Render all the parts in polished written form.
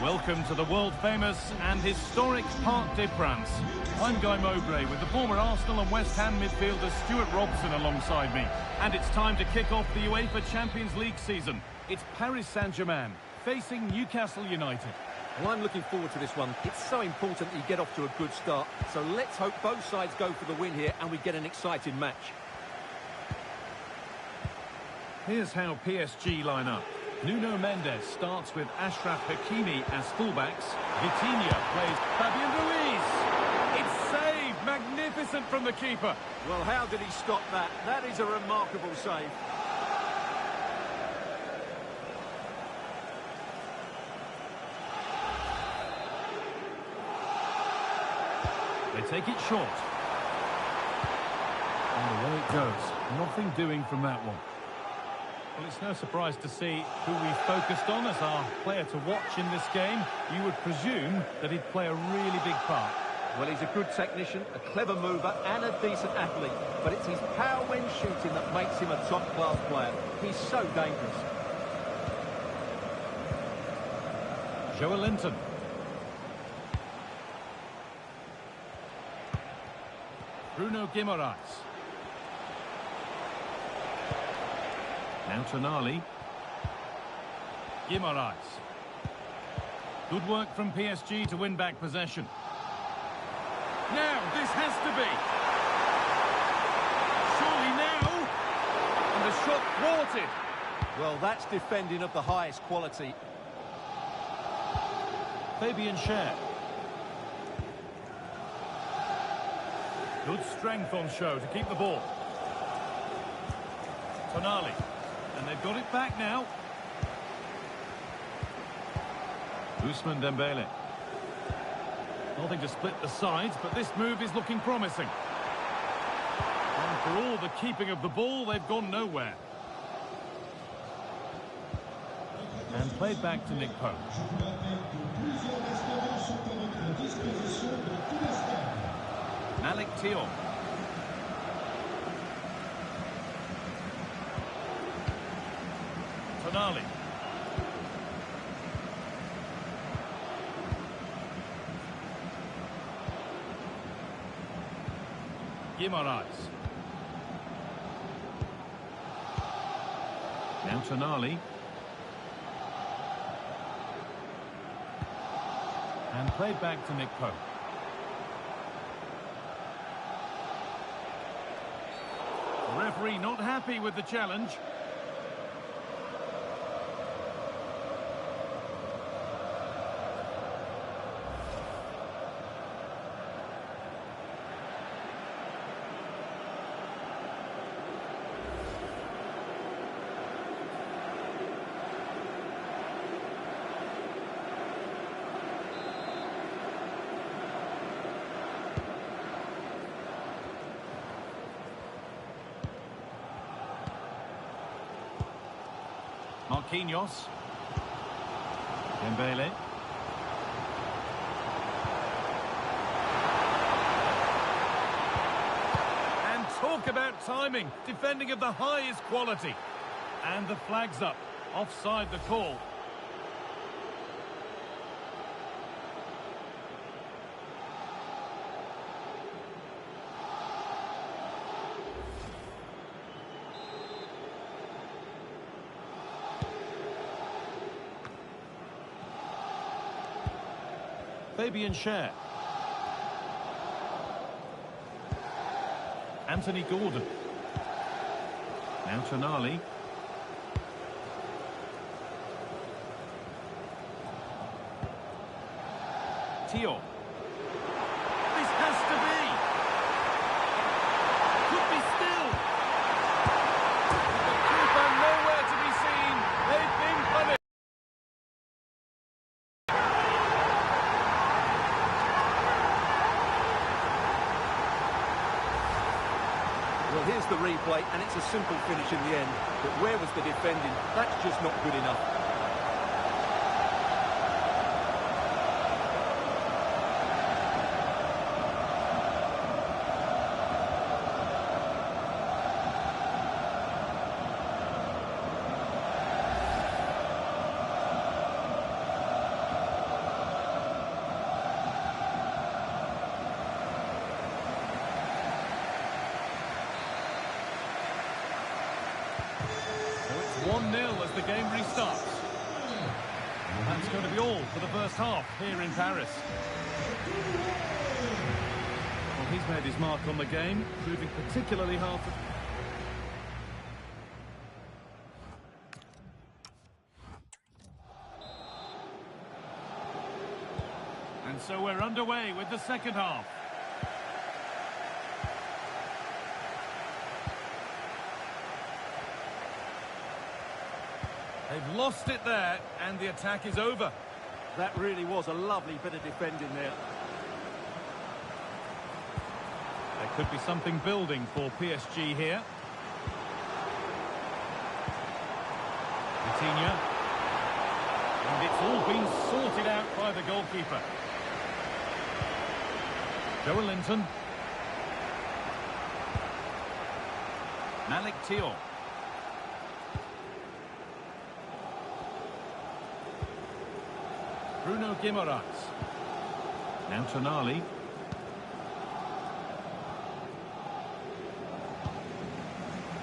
Welcome to the world-famous and historic Parc des Princes. I'm Guy Mowbray with the former Arsenal and West Ham midfielder Stuart Robson alongside me. And it's time to kick off the UEFA Champions League season. It's Paris Saint-Germain facing Newcastle United. Well, I'm looking forward to this one. It's so important that you get off to a good start. So let's hope both sides go for the win here and we get an exciting match. Here's how PSG line up. Nuno Mendes starts with Achraf Hakimi as fullbacks. Vitinha plays Fabian Ruiz. It's saved. Magnificent from the keeper. Well, how did he stop that? That is a remarkable save. They take it short. And away it goes. Nothing doing from that one. Well, it's no surprise to see who we focused on as our player to watch in this game. You would presume that he'd play a really big part. Well, he's a good technician, a clever mover and a decent athlete. But it's his power when shooting that makes him a top-class player. He's so dangerous. Joelinton. Bruno Guimaraes. Now Tonali. Guimaraes. Good work from PSG to win back possession. Now, this has to be. Surely now. And the shot thwarted. Well, that's defending of the highest quality. Fabian Schär. Good strength on show to keep the ball. Tonali. And they've got it back now. Ousmane Dembele. Nothing to split the sides, but this move is looking promising. And for all the keeping of the ball, they've gone nowhere. And played back to Nick Pope. Malik Thiaw. Tonali. Guimaraes. Now Tonali. And played back to Nick Pope. The referee not happy with the challenge. Marquinhos. Dembele. And talk about timing. Defending of the highest quality. And the flag's up. Offside the call. Fabian Schär. Anthony Gordon. Now Tonali. Thiaw. This has to be. Could be still. The keeper nowhere to be seen. They've been punished. Well, here's the replay, and it's a simple finish in the end. But where was the defending? That's just not good enough. as the game restarts. That's going to be all for the first half here in Paris. Well, he's made his mark on the game, proving particularly hard to... And so we're underway with the second half. They've lost it there, and the attack is over. That really was a lovely bit of defending there. There could be something building for PSG here. Vitinha. And it's all been sorted out by the goalkeeper. Joelinton. Malik Thiaw. Bruno Guimaraes. Now Tonali.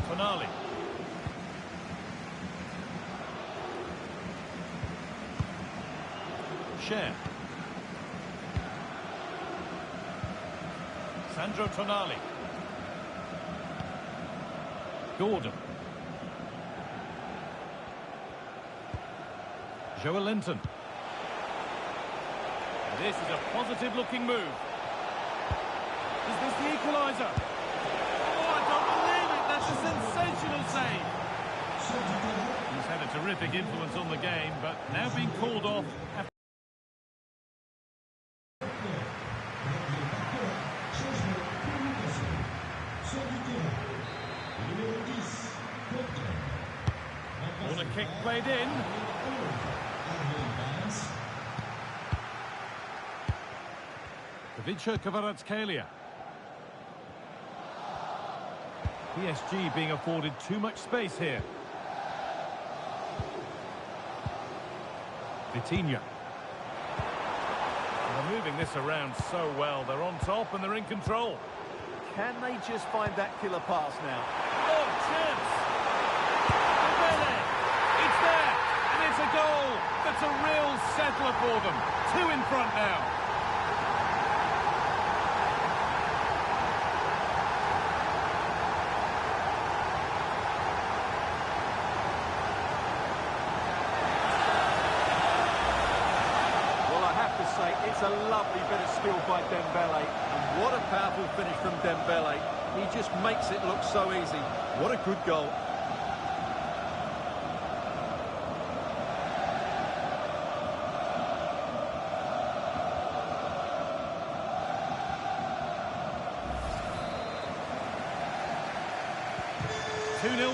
Tonali. Cher. Sandro Tonali. Gordon. Joelinton. This is a positive-looking move. Is this the equaliser? Oh, I don't believe it! That's a sensational save! He's had a terrific influence on the game, but now being called off... Corner kick played in. Ivica Kvaratskhelia. PSG being afforded too much space here. Vitinha. They're moving this around so well. They're on top and they're in control. Can they just find that killer pass now? Oh, chance! Dembele! It's there! And it's a goal! That's a real settler for them. 2 in front now. It's a lovely bit of skill by Dembele, and what a powerful finish from Dembele. He just makes it look so easy. What a good goal.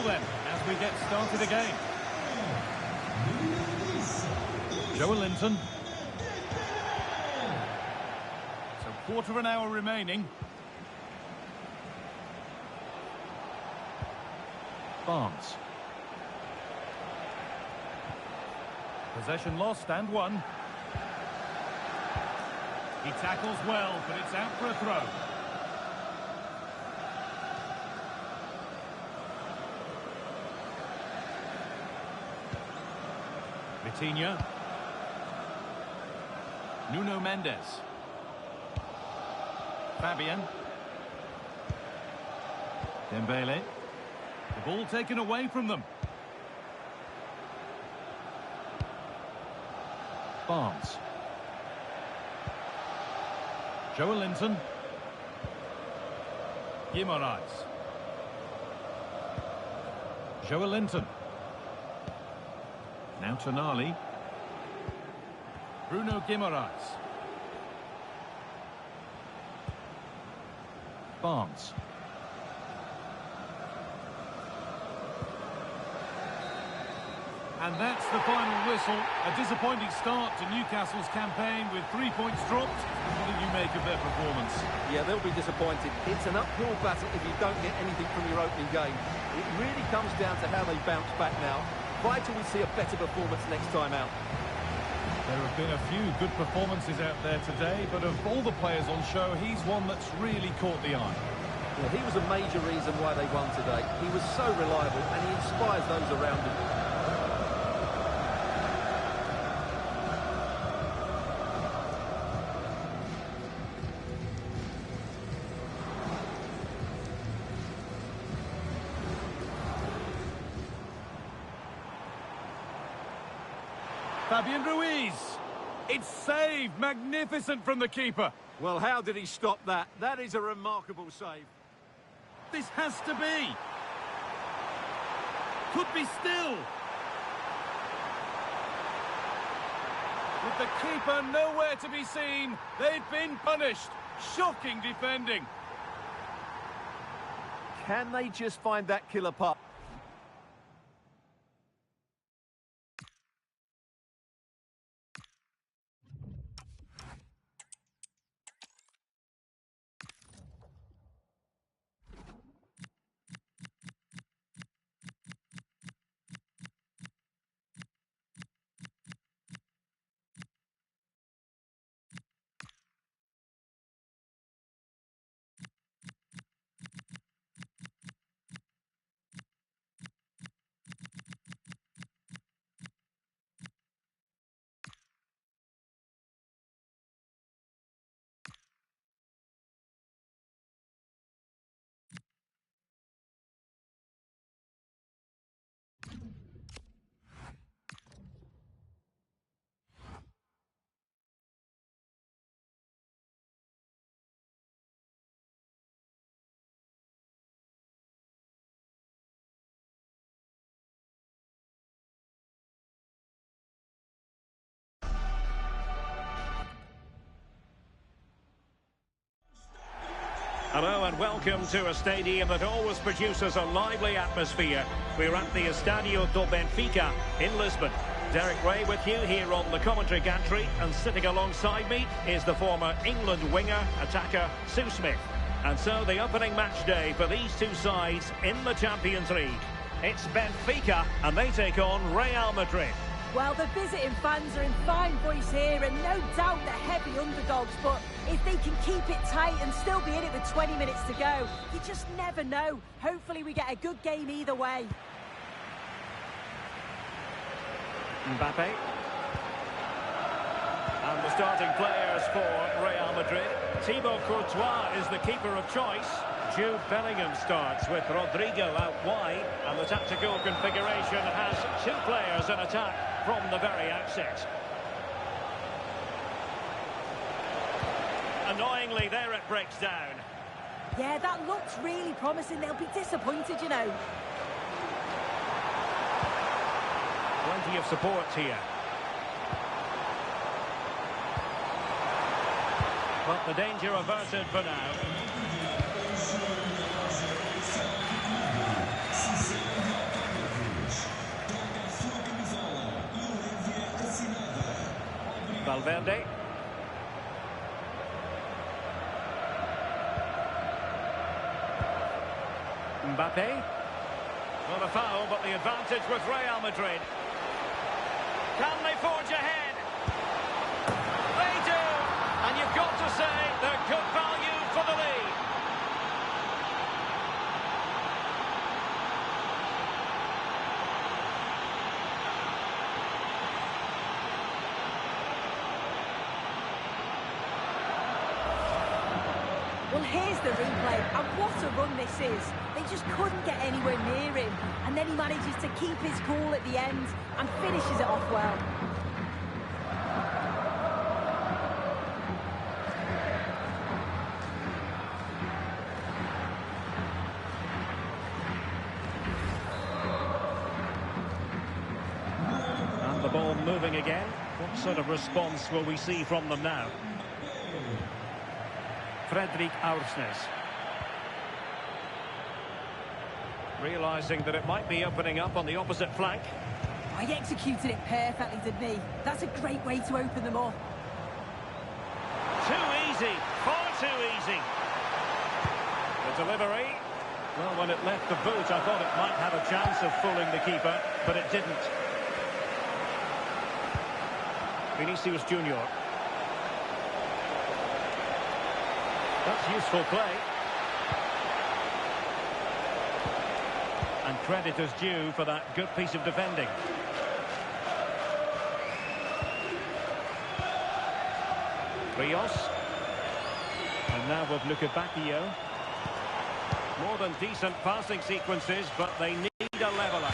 Then, as we get started again. Joelinton. Quarter of an hour remaining. Barnes. Possession lost and won. He tackles well, but it's out for a throw. Vitinha. Nuno Mendes. Fabian. Dembele. The ball taken away from them. Barnes. Joelinton. Guimaraes. Joelinton. Now Tonali. Bruno Guimaraes. Barnes. And that's the final whistle. A disappointing start to Newcastle's campaign with 3 points dropped. What did you make of their performance? Yeah, they'll be disappointed. It's an uphill battle if you don't get anything from your opening game. It really comes down to how they bounce back now. Vital we see a better performance next time out. There have been a few good performances out there today, but of all the players on show, he's one that's really caught the eye. Yeah, he was a major reason why they won today. He was so reliable and he inspires those around him. Fabian Ruiz. It's saved. Magnificent from the keeper. Well, how did he stop that? That is a remarkable save. This has to be. Could be still. With the keeper nowhere to be seen, they've been punished. Shocking defending. Can they just find that killer putt? Hello and welcome to a stadium that always produces a lively atmosphere. We're at the Estadio do Benfica in Lisbon. Derek Ray with you here on the commentary gantry, and sitting alongside me is the former England winger, attacker Sue Smith. And so the opening match day for these two sides in the Champions League. It's Benfica and they take on Real Madrid. Well, the visiting fans are in fine voice here, and no doubt they're heavy underdogs, but if they can keep it tight and still be in it with 20 minutes to go, you just never know. Hopefully we get a good game either way. Mbappe. And the starting players for Real Madrid. Thibaut Courtois is the keeper of choice. Jude Bellingham starts with Rodrigo out wide, and the tactical configuration has two players in attack from the very outset. Annoyingly, there it breaks down. Yeah, that looks really promising. They'll be disappointed, you know. Plenty of support here. But the danger averted for now. Valverde. Mbappe. Not a foul, but the advantage with Real Madrid. Can they forge ahead? They do! And you've got to say they're good value for the lead. Well, here's the replay, and what a run this is. They just couldn't get anywhere near him, and then he manages to keep his cool at the end and finishes it off well. And the ball moving again. What sort of response will we see from them now? Fredrik Aursnes. Realising that it might be opening up on the opposite flank. He executed it perfectly, didn't he? That's a great way to open them up. Too easy, far too easy. The delivery. Well, when it left the boot, I thought it might have a chance of fooling the keeper, but it didn't. Vinicius Junior. That's useful play. And credit is due for that good piece of defending. Rios. And now with Luka Bacchio. More than decent passing sequences, but they need a leveller.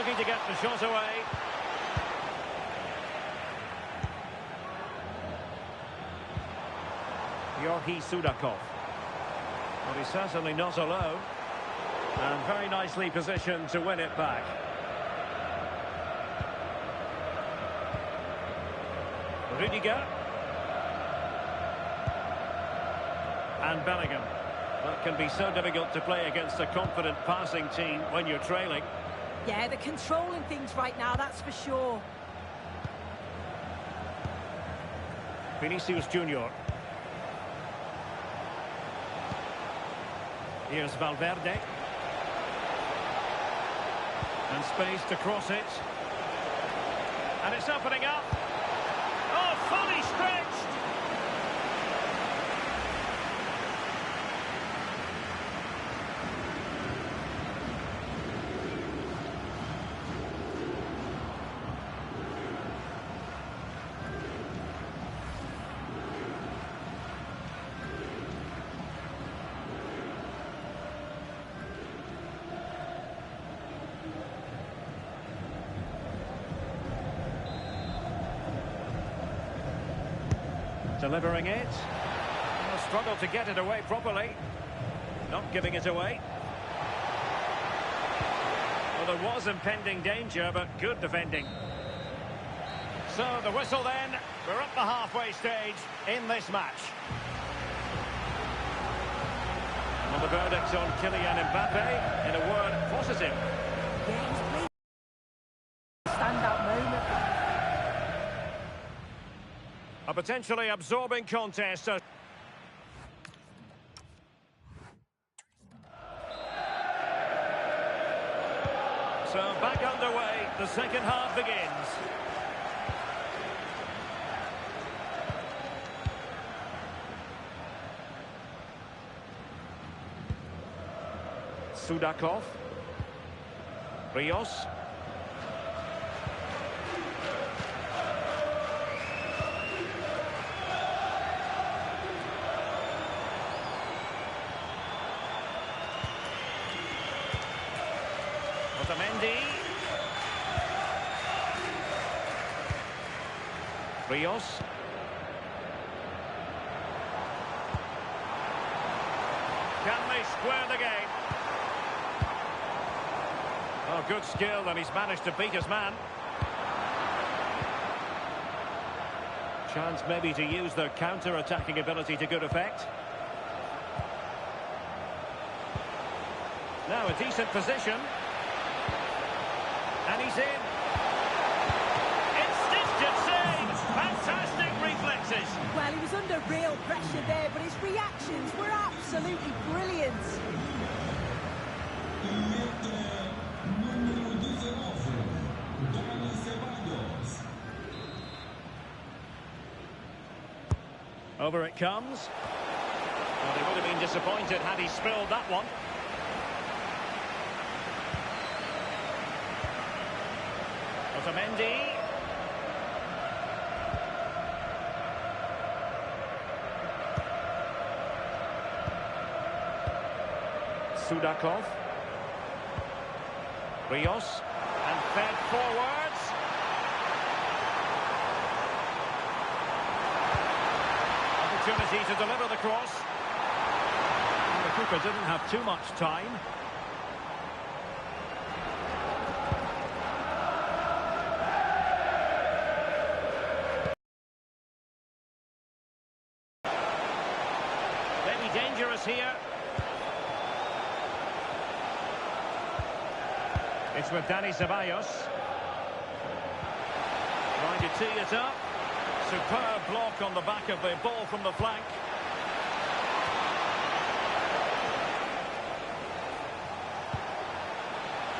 looking to get the shot away. Georgi Sudakov. Well, he's certainly not alone. And very nicely positioned to win it back. Rudiger. And Bellingham. That can be so difficult to play against a confident passing team when you're trailing. Yeah, they're controlling things right now, that's for sure. Vinicius Junior. Here's Valverde. And space to cross it. And it's opening up. Oh, fully stretched. Delivering it. A struggle to get it away properly. Not giving it away. Well, there was impending danger, but good defending. So the whistle then. We're up the halfway stage in this match. Well, the verdict on Kylian Mbappe, in a word, positive. Yeah, he's played a standout moment. A potentially absorbing contest. So back underway, the second half begins. Sudakov. Rios. Otamendi. Rios. Can they square the game? Oh, good skill, and he's managed to beat his man. Chance maybe to use their counter-attacking ability to good effect. Now a decent position. And he's in. Instant save! Fantastic reflexes! Well, he was under real pressure there, but his reactions were absolutely brilliant. Over it comes. Well, he would have been disappointed had he spilled that one. Otamendi. Sudakov. Rios. And fed forwards. Opportunity to deliver the cross. And the keeper didn't have too much time. Dangerous here. It's with Dani Ceballos. Trying to tee it up. Superb block on the back of the ball from the flank.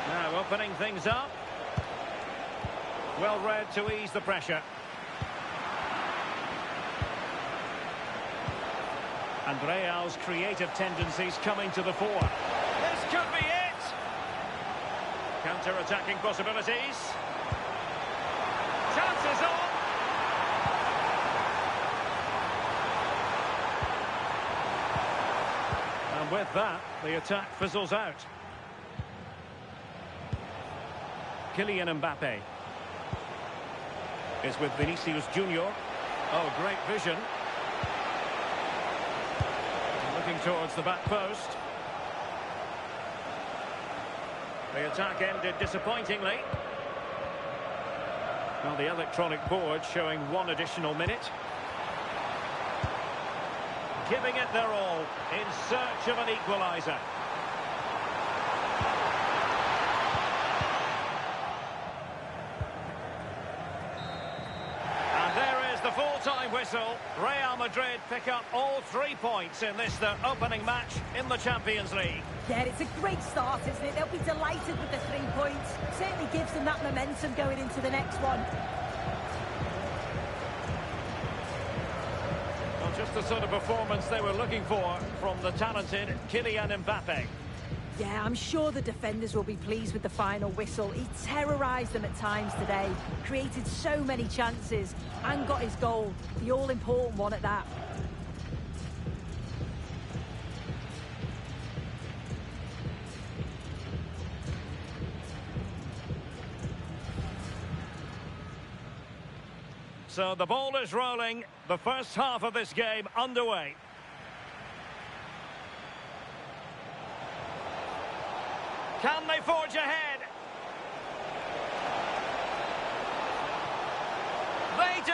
Now opening things up. Well read to ease the pressure. And Real's creative tendencies coming to the fore. This could be it! Counter-attacking possibilities. Chances on! And with that, the attack fizzles out. Kylian Mbappe is with Vinicius Junior. Oh, great vision. Looking towards the back post. The attack ended disappointingly. Well, the electronic board showing 1 additional minute. Giving it their all in search of an equaliser. And there is the full-time whistle. Real Madrid pick up all 3 points in this, their opening match in the Champions League. Yeah, it's a great start, isn't it? They'll be delighted with the 3 points. Certainly gives them that momentum going into the next one. Well, just the sort of performance they were looking for from the talented Kylian Mbappe. Yeah, I'm sure the defenders will be pleased with the final whistle. He terrorised them at times today, created so many chances, and got his goal, the all-important one at that. So the ball is rolling, the first half of this game underway. Can they forge ahead? They do,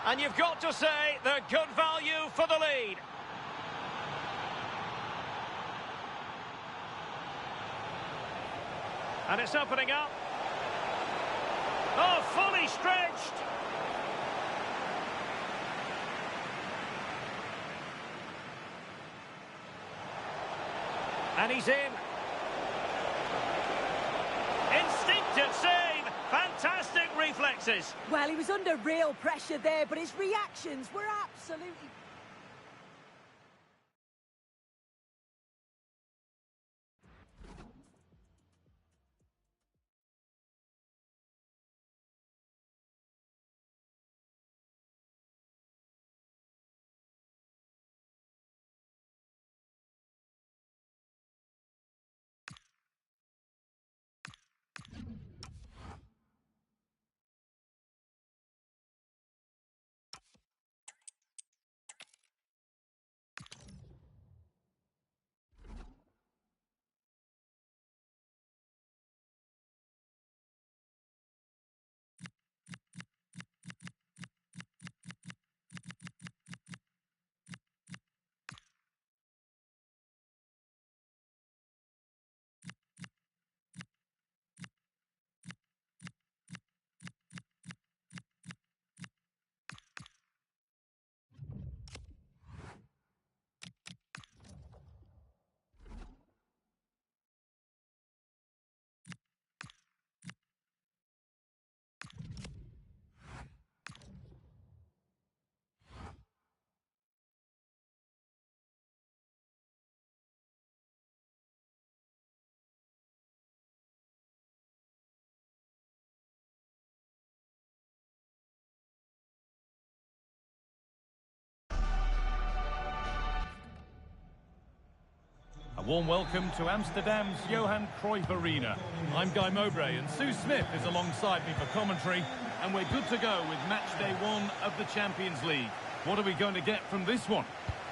and you've got to say they're good value for the lead. And it's opening up. Oh, fully stretched. And he's in. Instinctive save. Fantastic reflexes. Well, he was under real pressure there, but his reactions were absolutely... A warm welcome to Amsterdam's Johan Cruyff Arena. I'm Guy Mowbray and Sue Smith is alongside me for commentary, and we're good to go with match day 1 of the Champions League. What are we going to get from this one?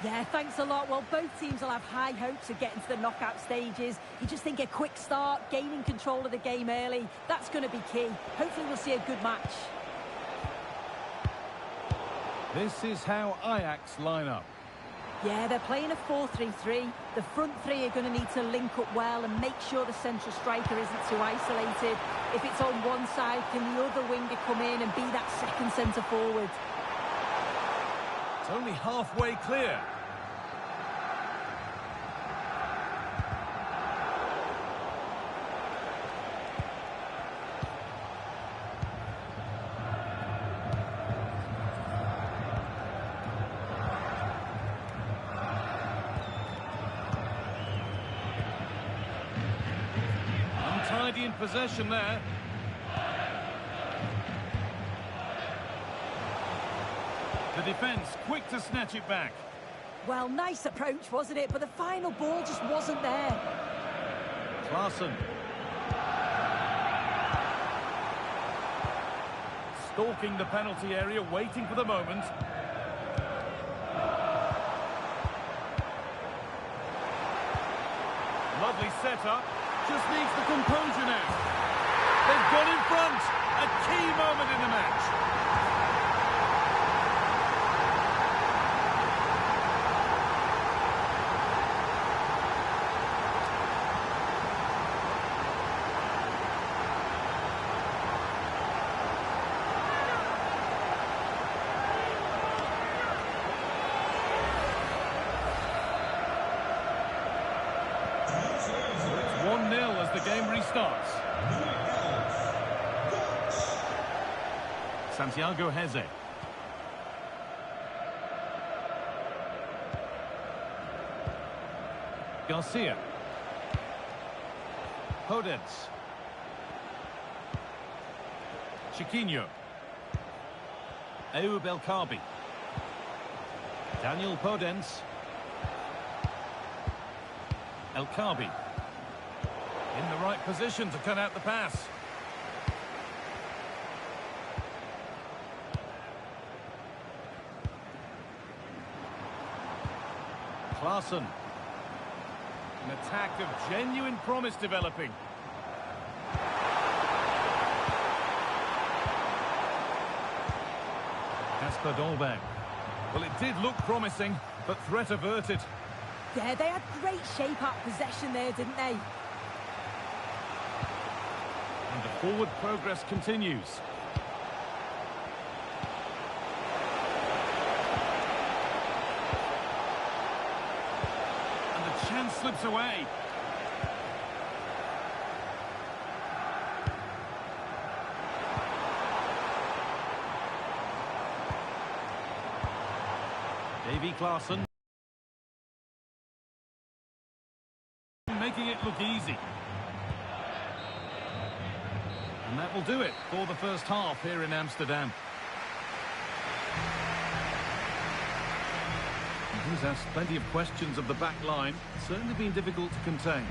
Yeah, thanks a lot. Well, both teams will have high hopes of getting to the knockout stages. You just think a quick start, gaining control of the game early, that's going to be key. Hopefully we'll see a good match. This is how Ajax line up. Yeah, they're playing a 4-3-3. The front three are going to need to link up well and make sure the central striker isn't too isolated. If it's on one side, can the other winger come in and be that second centre forward? It's only halfway clear. Untidy in possession there. The defence quick to snatch it back. Well, nice approach, wasn't it? But the final ball just wasn't there. Klaassen. Stalking the penalty area, waiting for the moment. Lovely setup. Just needs the composure now. They've gone in front. A key moment in the match. It's 1-0 as the game restarts. Santiago Heze. Garcia. Podence. Chiquinho. Ayoub El Kaabi. Daniel Podence. El Kaabi. In the right position to cut out the pass. Klaassen. An attack of genuine promise developing. Kasper Dolberg. Well, it did look promising, but threat averted. Yeah, they had great shape-up possession there, didn't they? And the forward progress continues. And the chance slips away. Davy Klaassen. Making it look easy. And that will do it for the first half here in Amsterdam. He's asked plenty of questions of the back line. Certainly been difficult to contain.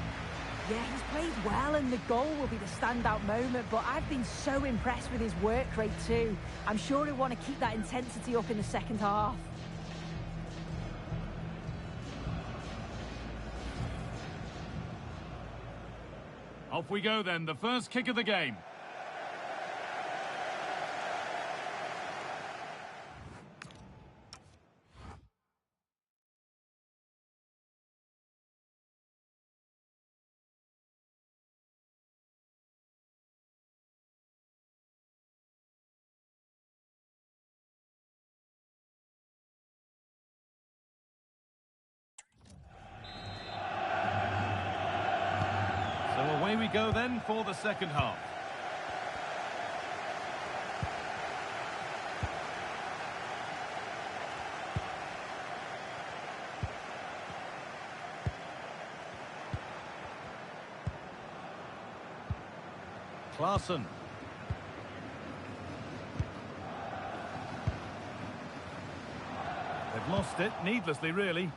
Yeah, he's played well and the goal will be the standout moment, but I've been so impressed with his work rate too. I'm sure he'll want to keep that intensity up in the second half. Off we go then, the first kick of the game. Away we go then for the second half. Klaassen. They've lost it, needlessly really.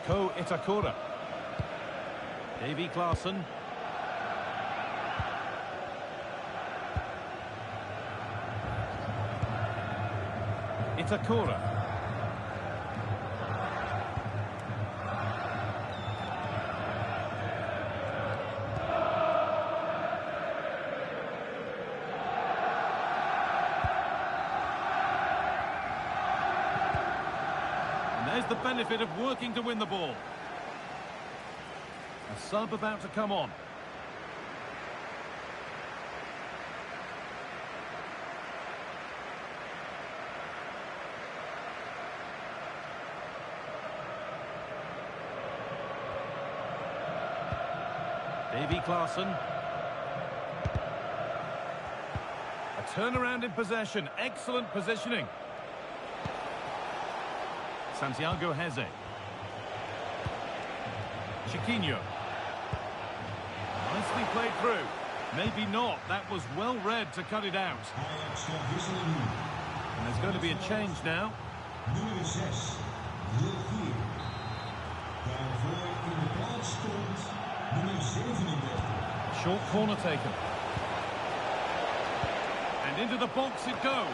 Ko Itakura. Davy Klaassen. Itakura. There's the benefit of working to win the ball. A sub about to come on. Davy Klaassen. A turnaround in possession. Excellent positioning. Santiago Heze. Chiquinho. Nicely played through. Maybe not. That was well read to cut it out. And there's going to be a change now. Nummer 6, Liverpool. Daarvoor in de plaats stond Short corner taken. And into the box it goes.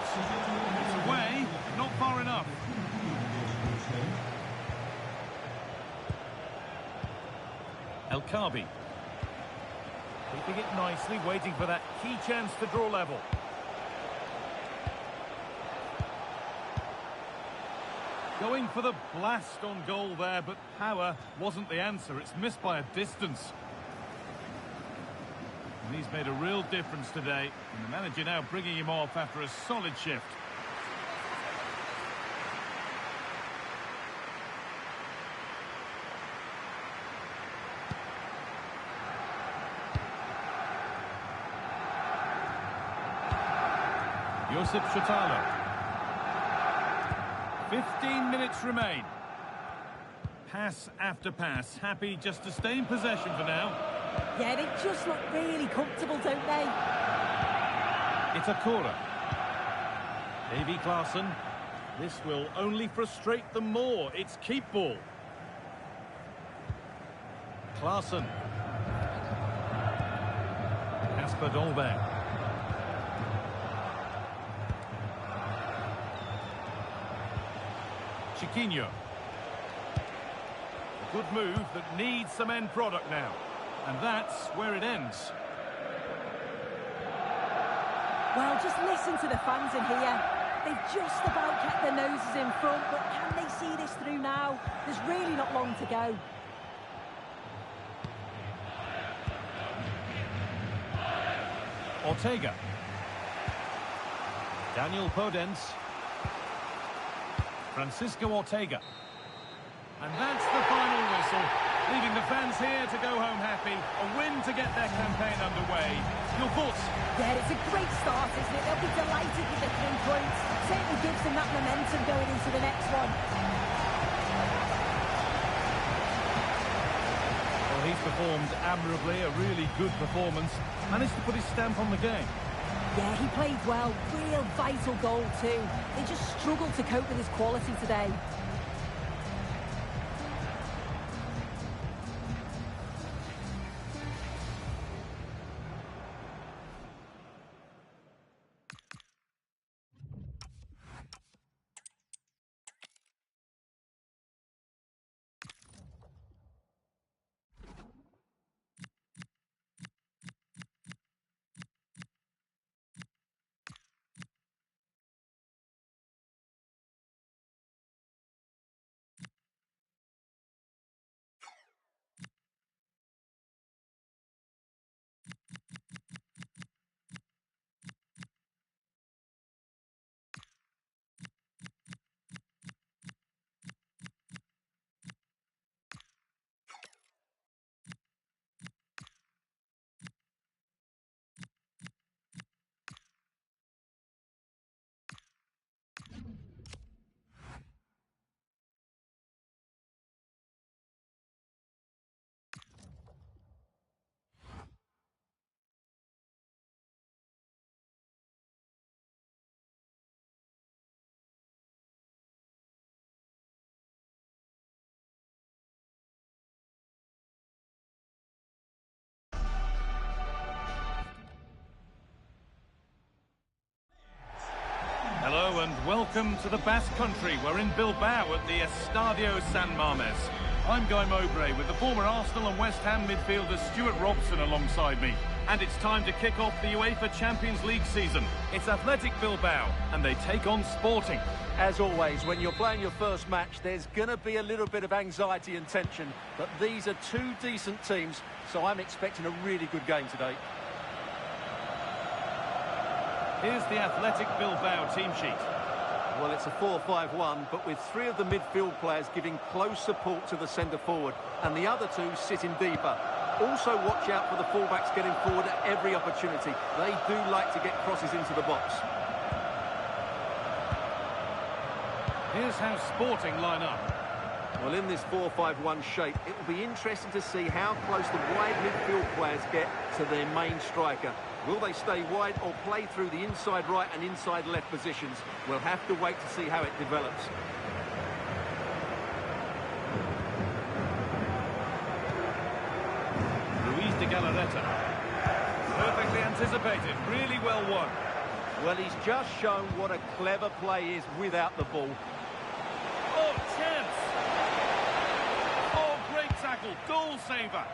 It's away, not far enough. El Khabi. Keeping it nicely, waiting for that key chance to draw level. Going for the blast on goal there, but power wasn't the answer. It's missed by a distance. And he's made a real difference today. And the manager now bringing him off after a solid shift. Josip Shatalo. 15 minutes remain. Pass after pass. Happy just to stay in possession for now. Yeah, they just look really comfortable, don't they? It's Akora. Davy Klaassen. This will only frustrate them more. It's keep ball. Klaassen. Kasper Dolberg. Chiquinho. A good move that needs some end product now. And that's where it ends. Well, just listen to the fans in here. They've just about kept their noses in front, but can they see this through now? There's really not long to go. Ortega. Daniel Podence. Francisco Ortega. And that's the final whistle, leaving the fans here to go home happy. A win to get their campaign underway. Your thoughts? Yeah, it's a great start, isn't it? They'll be delighted with the 3 points. Certainly gives them that momentum going into the next one. Well, he's performed admirably, a really good performance. Managed to put his stamp on the game. Yeah, he played well. Real vital goal too. They just struggled to cope with his quality today. Hello and welcome to the Basque Country. We're in Bilbao at the Estadio San Mamés. I'm Guy Mowbray with the former Arsenal and West Ham midfielder Stuart Robson alongside me. And it's time to kick off the UEFA Champions League season. It's Athletic Bilbao and they take on Sporting. As always, when you're playing your first match, there's going to be a little bit of anxiety and tension. But these are 2 decent teams, so I'm expecting a really good game today. Here's the Athletic Bilbao team sheet. Well, it's a 4-5-1, but with 3 of the midfield players giving close support to the centre forward, and the other 2 sitting deeper. Also watch out for the fullbacks getting forward at every opportunity. They do like to get crosses into the box. Here's how Sporting line up. Well, in this 4-5-1 shape, it will be interesting to see how close the wide midfield players get to their main striker. Will they stay wide or play through the inside right and inside left positions? We'll have to wait to see how it develops. anticipated. Really well won. Well, he's just shown what a clever play is without the ball. Oh, chance! Oh, great tackle. Goal saver.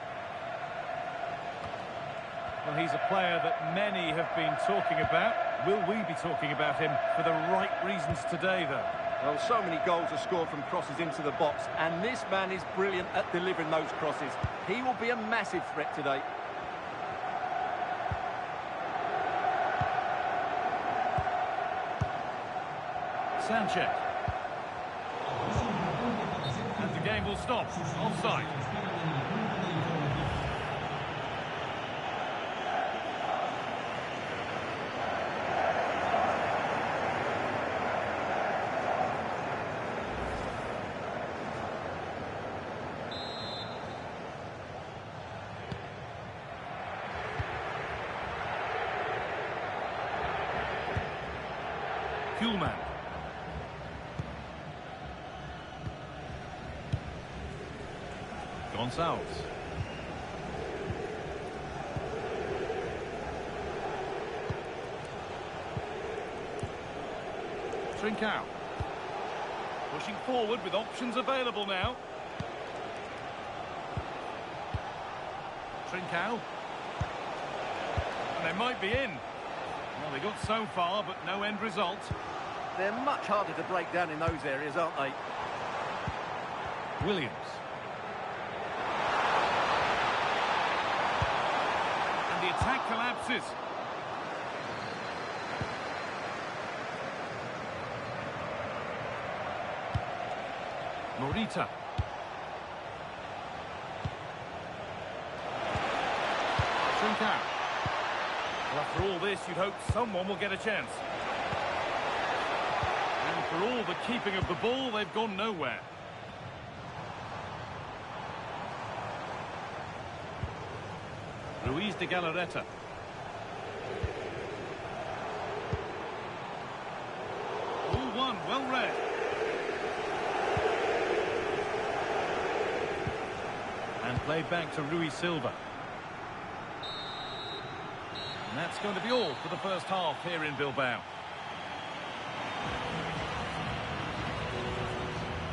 Well, he's a player that many have been talking about. Will we be talking about him for the right reasons today, though? Well, so many goals are scored from crosses into the box, and this man is brilliant at delivering those crosses. He will be a massive threat today. Sanchez. And the game will stop. Offside. Kuhlman. Gonçalves. Trincao. Pushing forward with options available now. Trincao. And they might be in. Well, they got so far, but no end result. They're much harder to break down in those areas, aren't they? Williams. And the attack collapses. Morita. Trincao. Well, after all this, you'd hope someone will get a chance. And for all the keeping of the ball, they've gone nowhere. Ruiz de Galarreta. All one, well read. And played back to Rui Silva. And that's going to be all for the first half here in Bilbao.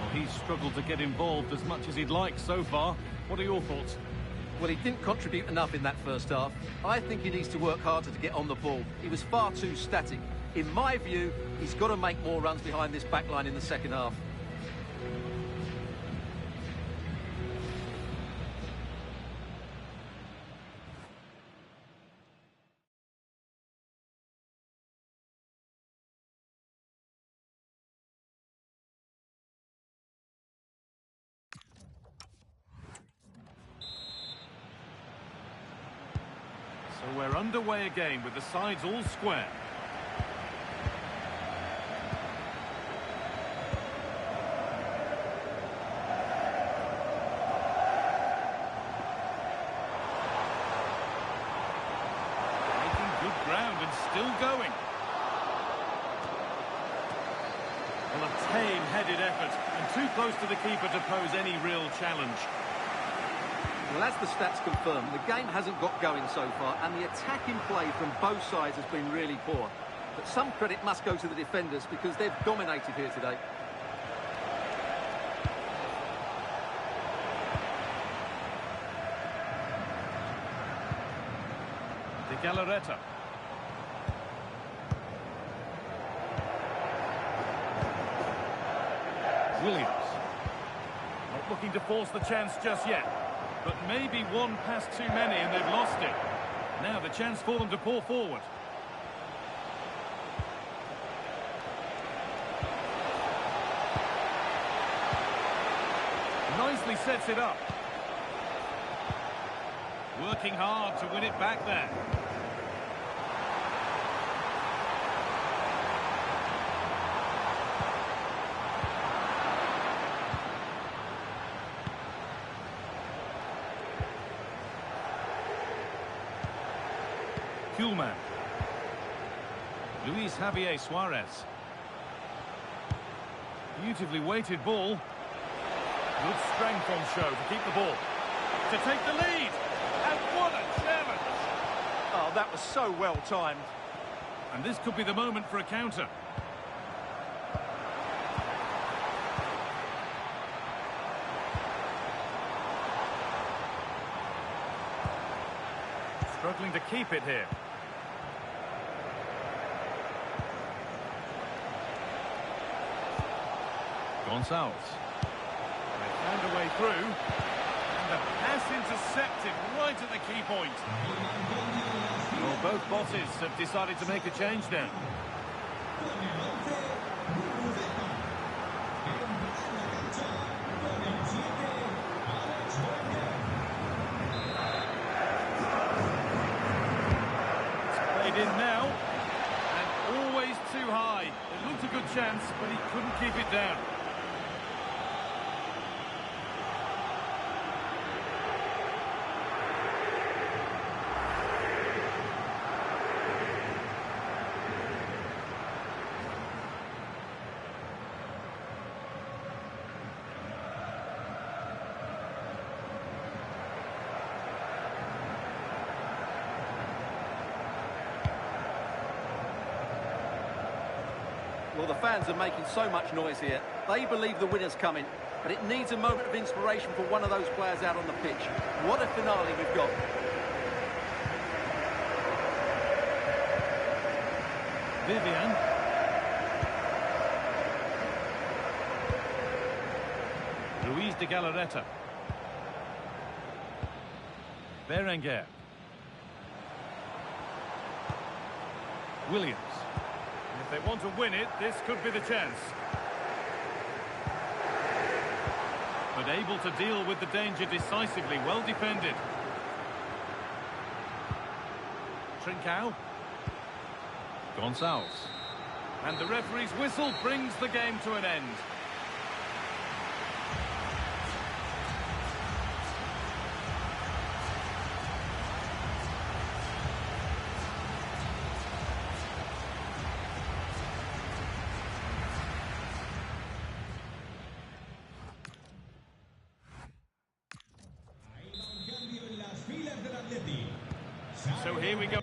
Well, he's struggled to get involved as much as he'd like so far. What are your thoughts? Well, he didn't contribute enough in that first half. I think he needs to work harder to get on the ball. He was far too static. In my view, he's got to make more runs behind this back line in the second half. So we're underway again with the sides all square. Making good ground and still going. Well, a tame-headed effort and too close to the keeper to pose any real challenge. Well, as the stats confirm, the game hasn't got going so far, and the attacking play from both sides has been really poor. But some credit must go to the defenders because they've dominated here today. De Galarreta. Williams. Not looking to force the chance just yet. But maybe one pass too many and they've lost it. Now the chance for them to pour forward. Nicely sets it up. Working hard to win it back there. Kuhlman. Luis Javier Suarez. Beautifully weighted ball. Good strength on show to keep the ball. To take the lead. And what a challenge! Oh, Well, that was so well timed. And this could be the moment for a counter. Struggling to keep it here. Gonçalves. They found a way through. And the pass intercepted right at the key point. Well, both bosses have decided to make a change now. It's played in now. And always too high. It looked a good chance, but he couldn't keep it down. Well, the fans are making so much noise here. They believe the winner's coming, but it needs a moment of inspiration for one of those players out on the pitch. What a finale we've got. Vivian. Luis de Galarreta. Berenguer. Williams. If they want to win it, this could be the chance. But able to deal with the danger decisively, well defended. Trincao. Gonçalves. And the referee's whistle brings the game to an end. So here we go.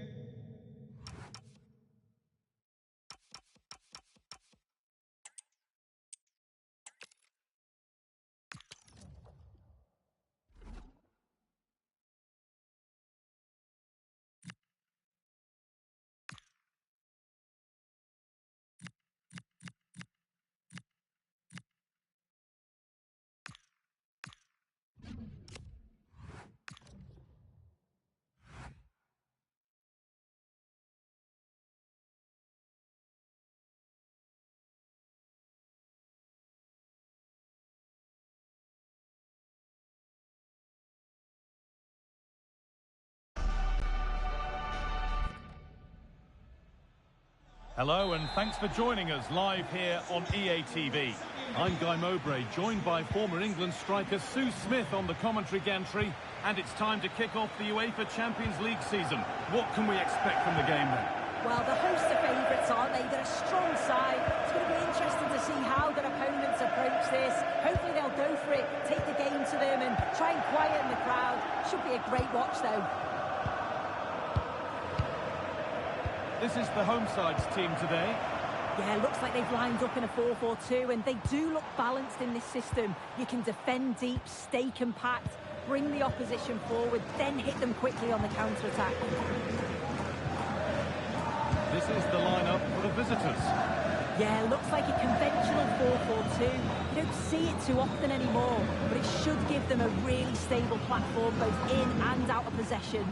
Hello and thanks for joining us live here on EA TV. I'm Guy Mowbray, joined by former England striker Sue Smith on the commentary gantry, and it's time to kick off the UEFA Champions League season. What can we expect from the game then? Well, the hosts are favourites, aren't they? They're a strong side. It's going to be interesting to see how their opponents approach this. Hopefully they'll go for it, take the game to them and try and quieten the crowd. Should be a great watch though. This is the home side's team today. Yeah, looks like they've lined up in a 4-4-2, and they do look balanced in this system. You can defend deep, stay compact, bring the opposition forward, then hit them quickly on the counter-attack. This is the lineup for the visitors. Yeah, looks like a conventional 4-4-2. You don't see it too often anymore, but it should give them a really stable platform both in and out of possession.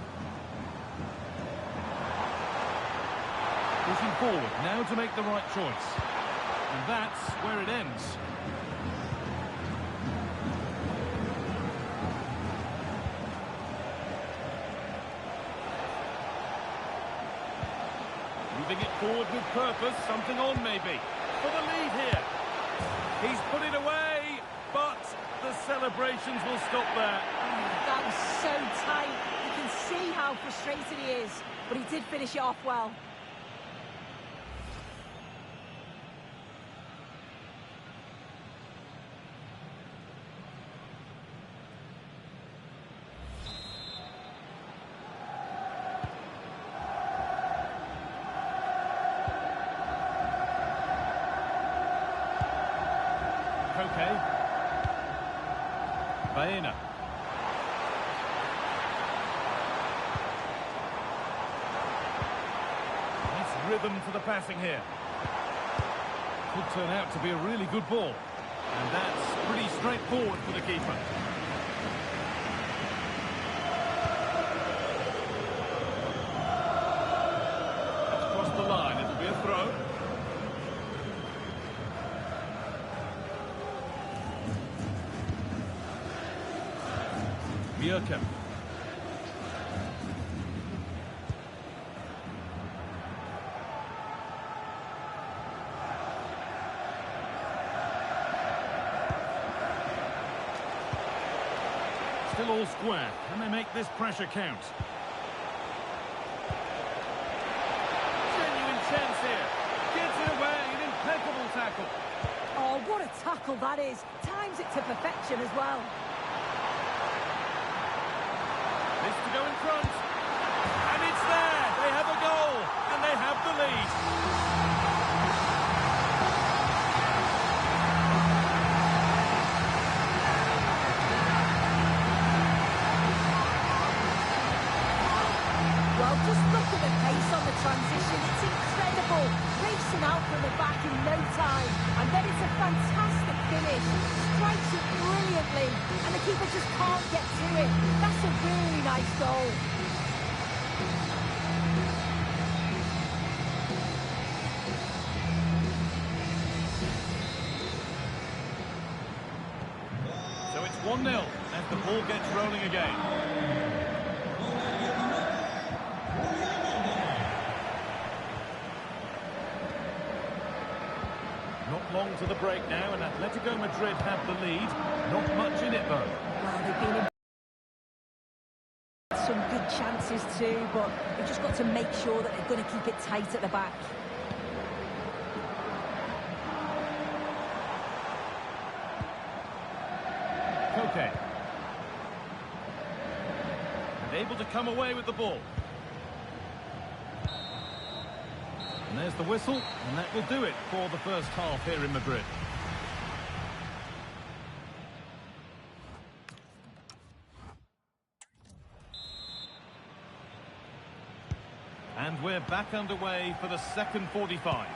Pushing forward now to make the right choice. And that's where it ends. Moving it forward with purpose, something on maybe. For the lead here. He's put it away, but the celebrations will stop there. That was so tight. You can see how frustrated he is, but he did finish it off well. Koke. Baena. Nice rhythm to the passing here. Could turn out to be a really good ball. And that's pretty straightforward for the keeper. That's crossed the line. It'll be a throw. Bjerke. Still all square. Can they make this pressure count? Genuine chance here. Gets it away. An impeccable tackle. Oh, what a tackle that is. Times it to perfection as well. This to go in front. And it's there. They have a goal. And they have the lead. Well, just look at the pace on the transition. It's incredible. Racing out from the back in no time. And then it's a fantastic finish. Strikes it brilliantly. And the keeper just can't get to it. That's a really nice goal. So it's 1-0 as the ball gets rolling again. Not long to the break now, and Atletico Madrid have the lead. Not much in it, though. Well, they've been in some good chances too, but they've just got to make sure that they're going to keep it tight at the back. Koke. And able to come away with the ball. And there's the whistle, and that will do it for the first half here in Madrid. And we're back underway for the second 45.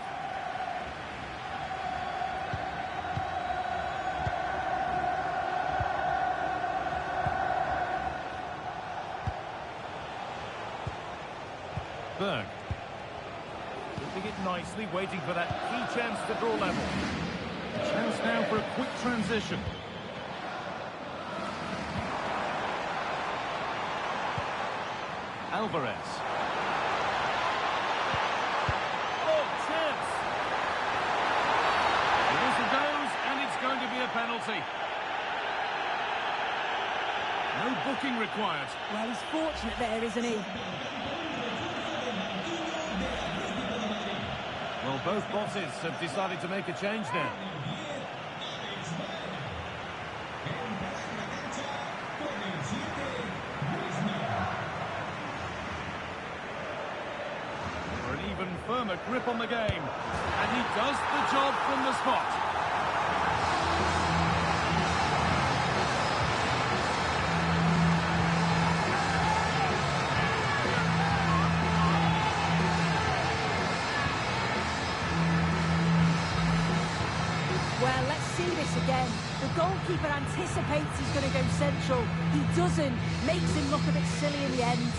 Berg. Keeping it nicely, waiting for that key chance to draw level. A chance now for a quick transition. Alvarez. Oh, chance! The whistle goes, and it's going to be a penalty. No booking required. Well, he's fortunate there, isn't he? Well, both bosses have decided to make a change now. For an even firmer grip on the game. And he does the job from the spot. Well, let's see this again. The goalkeeper anticipates he's going to go central. He doesn't. Makes him look a bit silly in the end.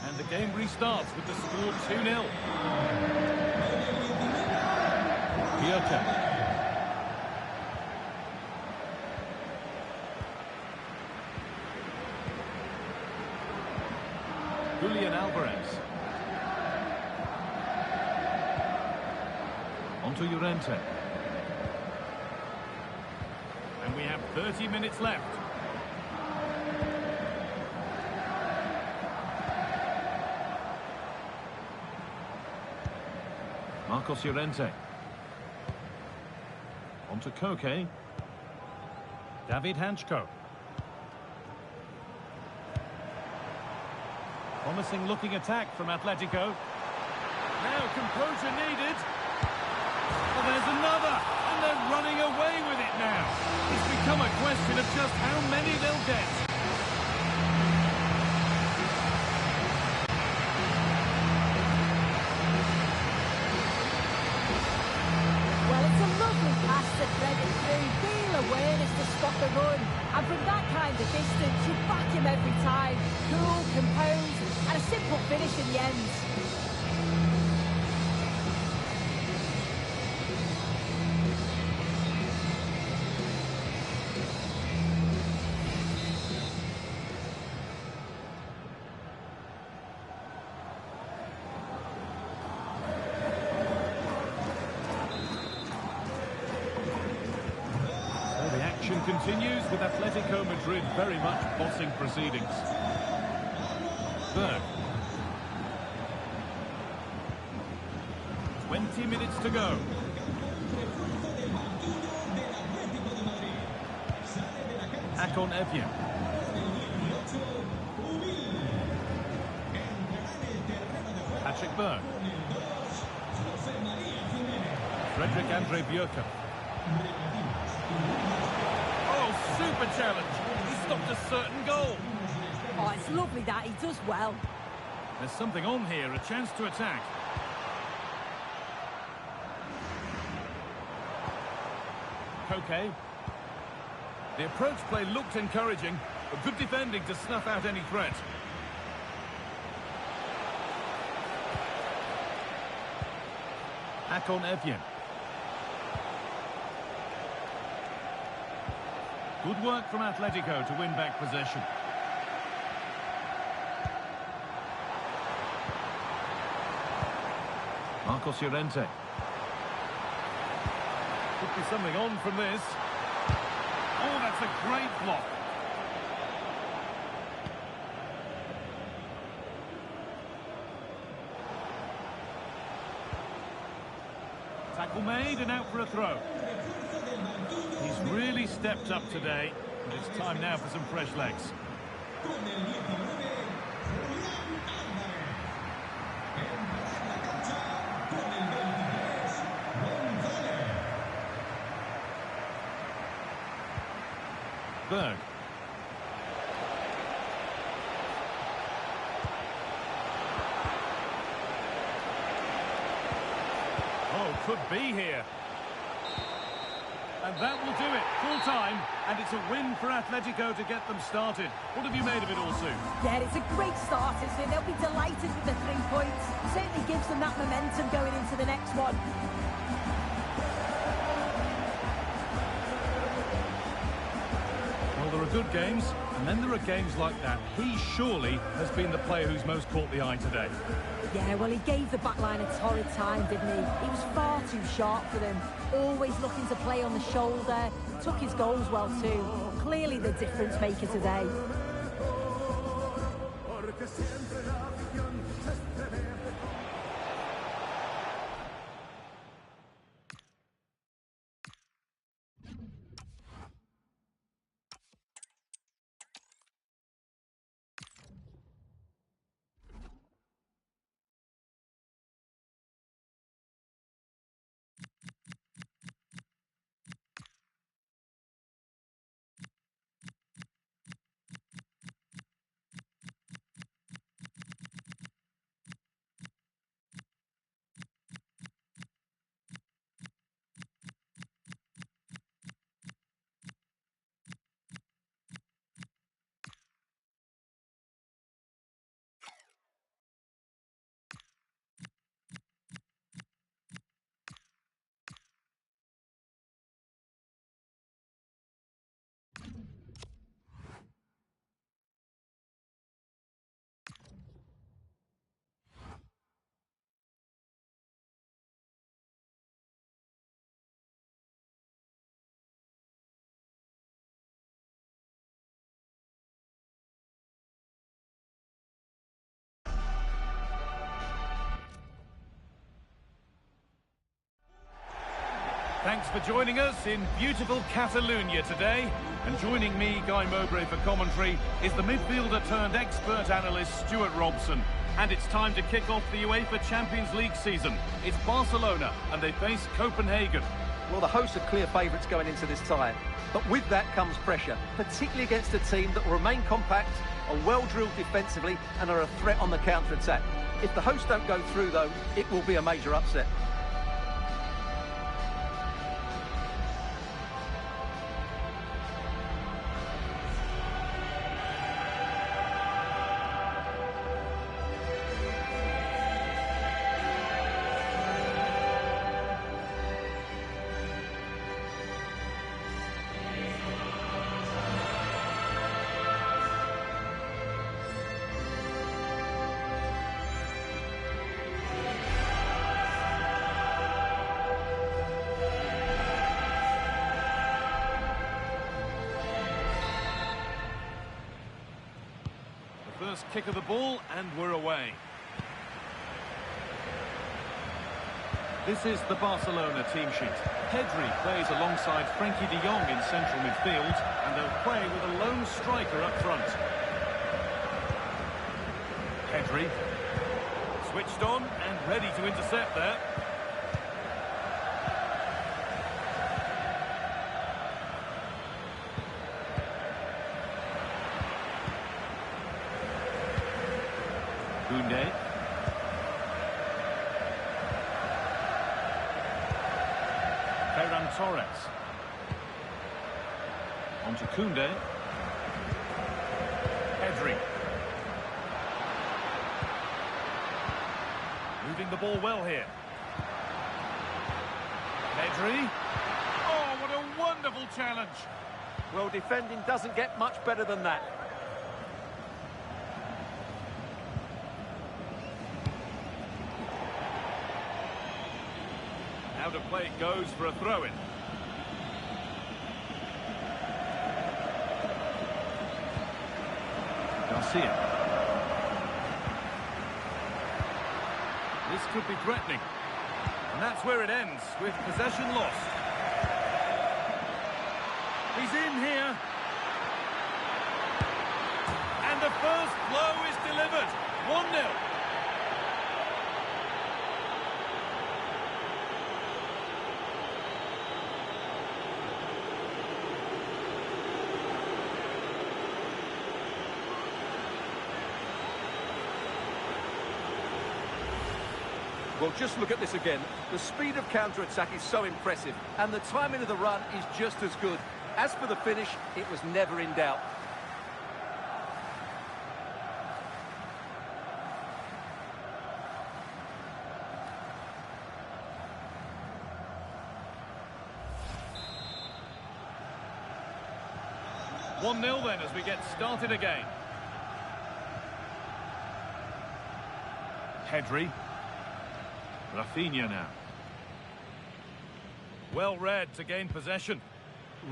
And the game restarts with the score 2-0. Bjerke. Alvarez. Onto Llorente. And we have 30 minutes left. Marcos Llorente. Onto Koke. David Hanchko. Promising looking attack from Atletico. Now composure needed. Oh, there's another, and they're running away with it now. It's become a question of just how many they'll get. Well, it's a lovely pass to thread it through. Real awareness to stop the run. And from that kind of distance, you back him every time. Cool, composed, and a simple finish in the end. Continues with Atletico Madrid very much bossing proceedings. Berg. 20 minutes to go. Akon Evjen. Patrick Berg. Frederick Andre Bjerke. Super challenge. He stopped a certain goal. Oh, it's lovely that. He does well. There's something on here, a chance to attack. Koke. The approach play looked encouraging, but good defending to snuff out any threat. Akon Evjen. Good work from Atletico to win back possession. Marcos Llorente. Could be something on from this. Oh, that's a great block. Tackle made and out for a throw. He's really stepped up today, and it's time now for some fresh legs. Berg. Oh, could be here. And that will do it. Full time, and it's a win for Atletico to get them started. What have you made of it all, Sue? Yeah, it's a great start, isn't it? They'll be delighted with the 3 points. Certainly gives them that momentum going into the next one. Well, there are good games, and then there are games like that. He surely has been the player who's most caught the eye today. Yeah, well, he gave the back line a torrid time, didn't he? He was far too sharp for them. Always looking to play on the shoulder. Took his goals well, too. Clearly the difference maker today. Thanks for joining us in beautiful Catalonia today. And joining me, Guy Mowbray, for commentary is the midfielder-turned-expert analyst Stuart Robson. And it's time to kick off the UEFA Champions League season. It's Barcelona, and they face Copenhagen. Well, the hosts are clear favourites going into this tie. But with that comes pressure, particularly against a team that will remain compact, are well-drilled defensively, and are a threat on the counter-attack. If the hosts don't go through, though, it will be a major upset. First kick of the ball, and we're away. This is the Barcelona team sheet. Pedri plays alongside Frenkie de Jong in central midfield, and they'll play with a lone striker up front. Pedri, switched on and ready to intercept there. Koundé. Ferran Torres. On to Koundé. Pedri. Moving the ball well here. Pedri. Oh, what a wonderful challenge. Well, defending doesn't get much better than that. Out of play it goes for a throw-in. Garcia. This could be threatening. And that's where it ends, with possession lost. He's in here. And the first blow is delivered. 1-0. Well, just look at this again. The speed of counter-attack is so impressive, and the timing of the run is just as good. As for the finish, it was never in doubt. One 1-0 then as we get started again. Pedri. Rafinha now. Well read to gain possession.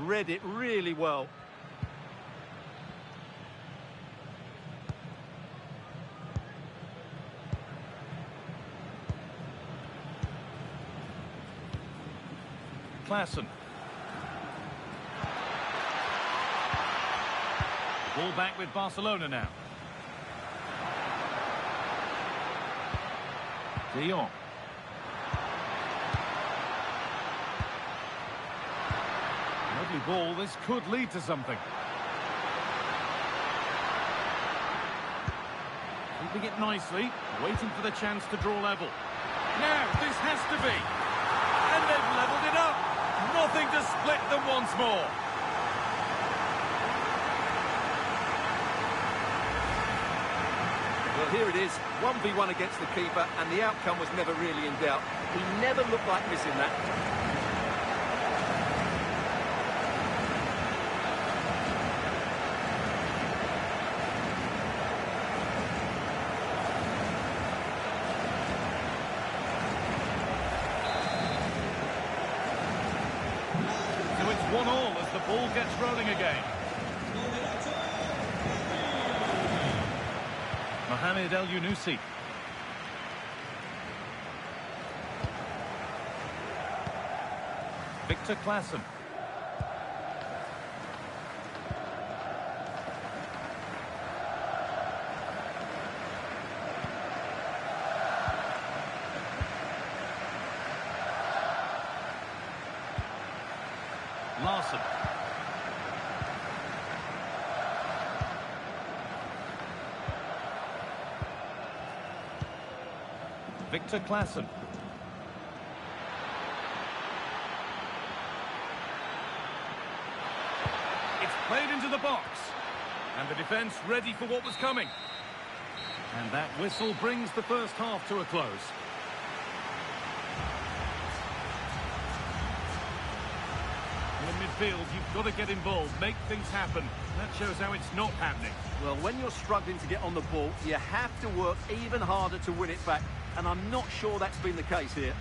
Read it really well. Klaassen. Ball back with Barcelona now. De Jong. Lovely ball, this could lead to something. Keeping it nicely, waiting for the chance to draw level. Now, this has to be. And they've levelled it up. Nothing to split them once more. Well, here it is, 1v1 against the keeper, and the outcome was never really in doubt. He never looked like missing that. So it's 1-1 as the ball gets rolling again. Mohamed El-Yunusi. Victor Claesson. Larson. Victor Claesson. It's played into the box. And the defence ready for what was coming. And that whistle brings the first half to a close. In midfield, you've got to get involved, make things happen. That shows how it's not happening. Well, when you're struggling to get on the ball, you have to work even harder to win it back. And I'm not sure that's been the case here.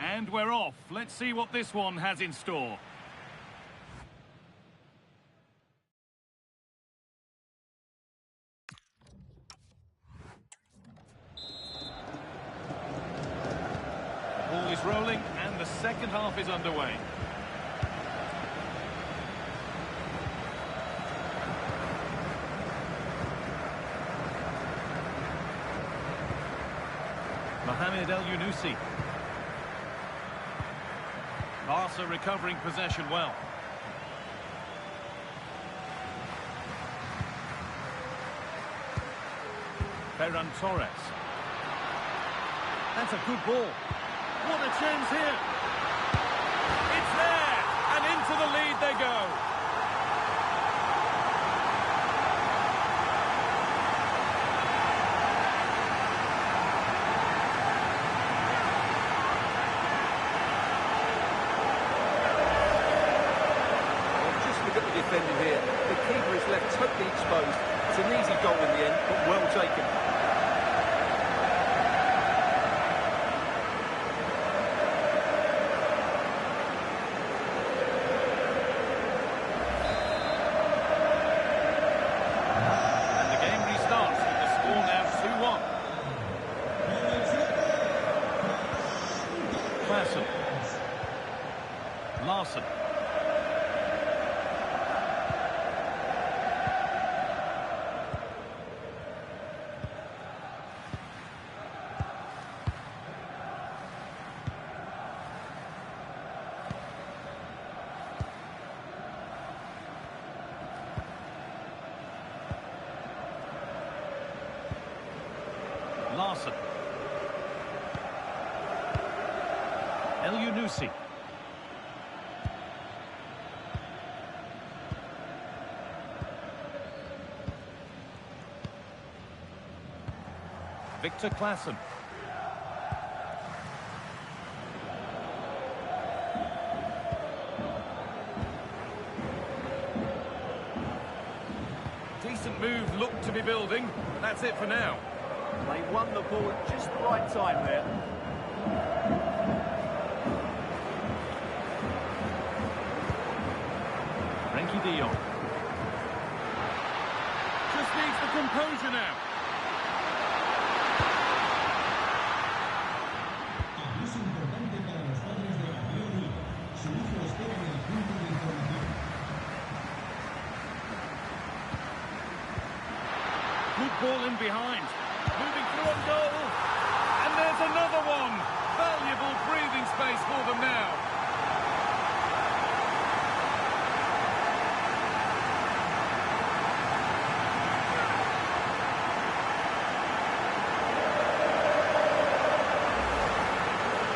And we're off. Let's see what this one has in store. The ball is rolling and the second half is underway. Mohamed El Yunusi. Barca recovering possession well. Ferran Torres. That's a good ball. What a chance here. It's there, and into the lead they go. Defending here. The keeper is left totally exposed. It's an easy goal in the end, but well taken. And the game restarts with the score now 2-1. Claesson. Larson. Larson. El Yunusi. Victor Claesson. Decent move, looked to be building. That's it for now. They won the ball at just the right time there. Frenkie de Jong. Just needs the composure now. Good ball in behind. Moving through on goal. And there's another one. Valuable breathing space for them now.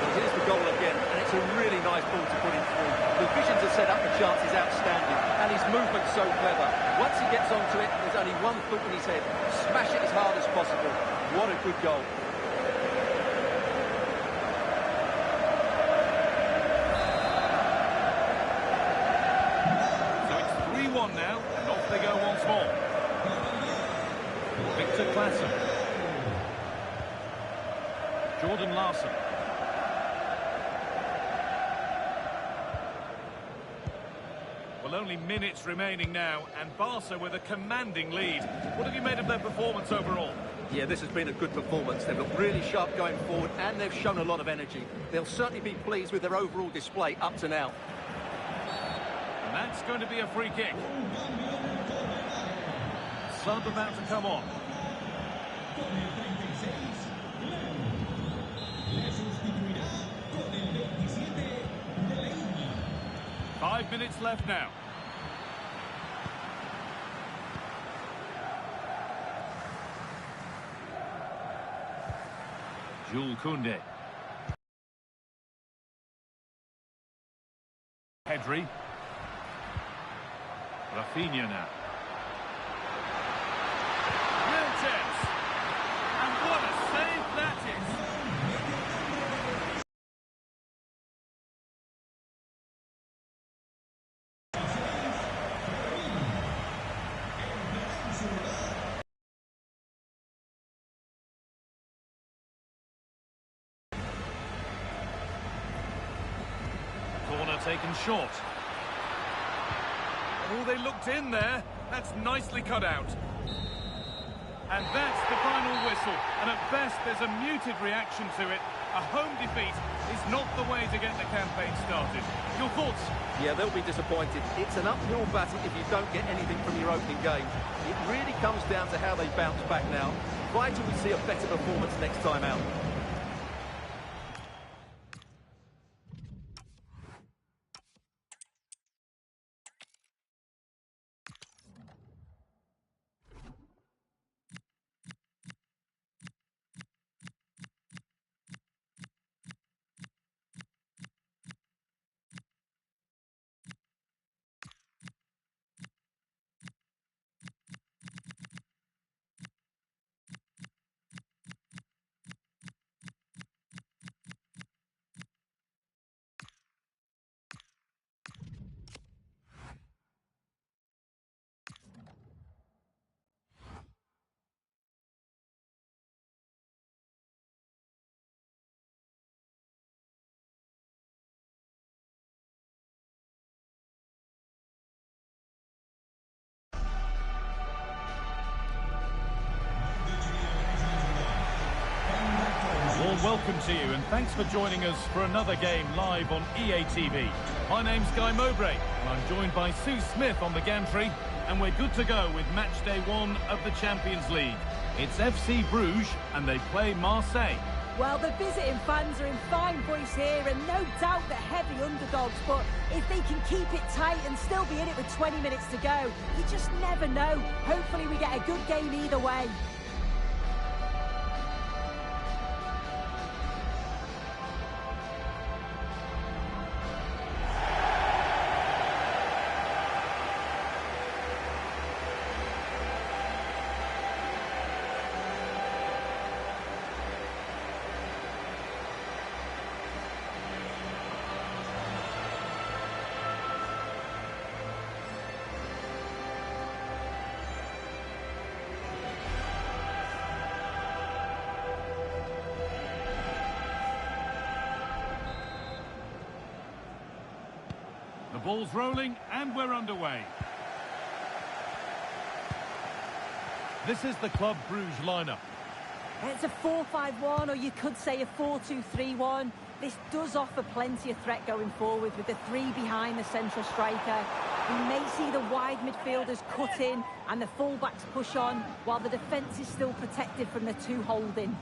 Well, here's the goal again, and it's a really nice ball to put him through. The vision to set up the chance is outstanding, and his movement's so clever. Once he gets onto it, there's only one thought in his head. Smash it as hard as possible. What a good goal. So it's 3-1 now, and off they go once more. Victor Claesson. Jordan Larson. Well, only minutes remaining now, and Barca with a commanding lead. What have you made of their performance overall? Yeah, this has been a good performance. They've looked really sharp going forward and they've shown a lot of energy. They'll certainly be pleased with their overall display up to now. And that's going to be a free kick. Sub about to come on. Five minutes left now. Jules Koundé. Pedri. Rafinha now. Real chance. And what a save that is. Corner taken short. Oh, they looked in there. That's nicely cut out. And that's the final whistle. And at best, there's a muted reaction to it. A home defeat is not the way to get the campaign started. Your thoughts? Yeah, they'll be disappointed. It's an uphill battle if you don't get anything from your opening game. It really comes down to how they bounce back now. Vital we see a better performance next time out. Welcome to you and thanks for joining us for another game live on EA TV. My name's Guy Mowbray and I'm joined by Sue Smith on the gantry and we're good to go with match day 1 of the Champions League. It's FC Bruges and they play Marseille. Well, the visiting fans are in fine voice here and no doubt they're heavy underdogs, but if they can keep it tight and still be in it with 20 minutes to go, you just never know. Hopefully we get a good game either way. The ball's rolling and we're underway. This is the Club Bruges lineup. It's a 4-5-1 or you could say a 4-2-3-1. This does offer plenty of threat going forward with the three behind the central striker. We may see the wide midfielders cut in and the full-backs push on while the defence is still protected from the two holding.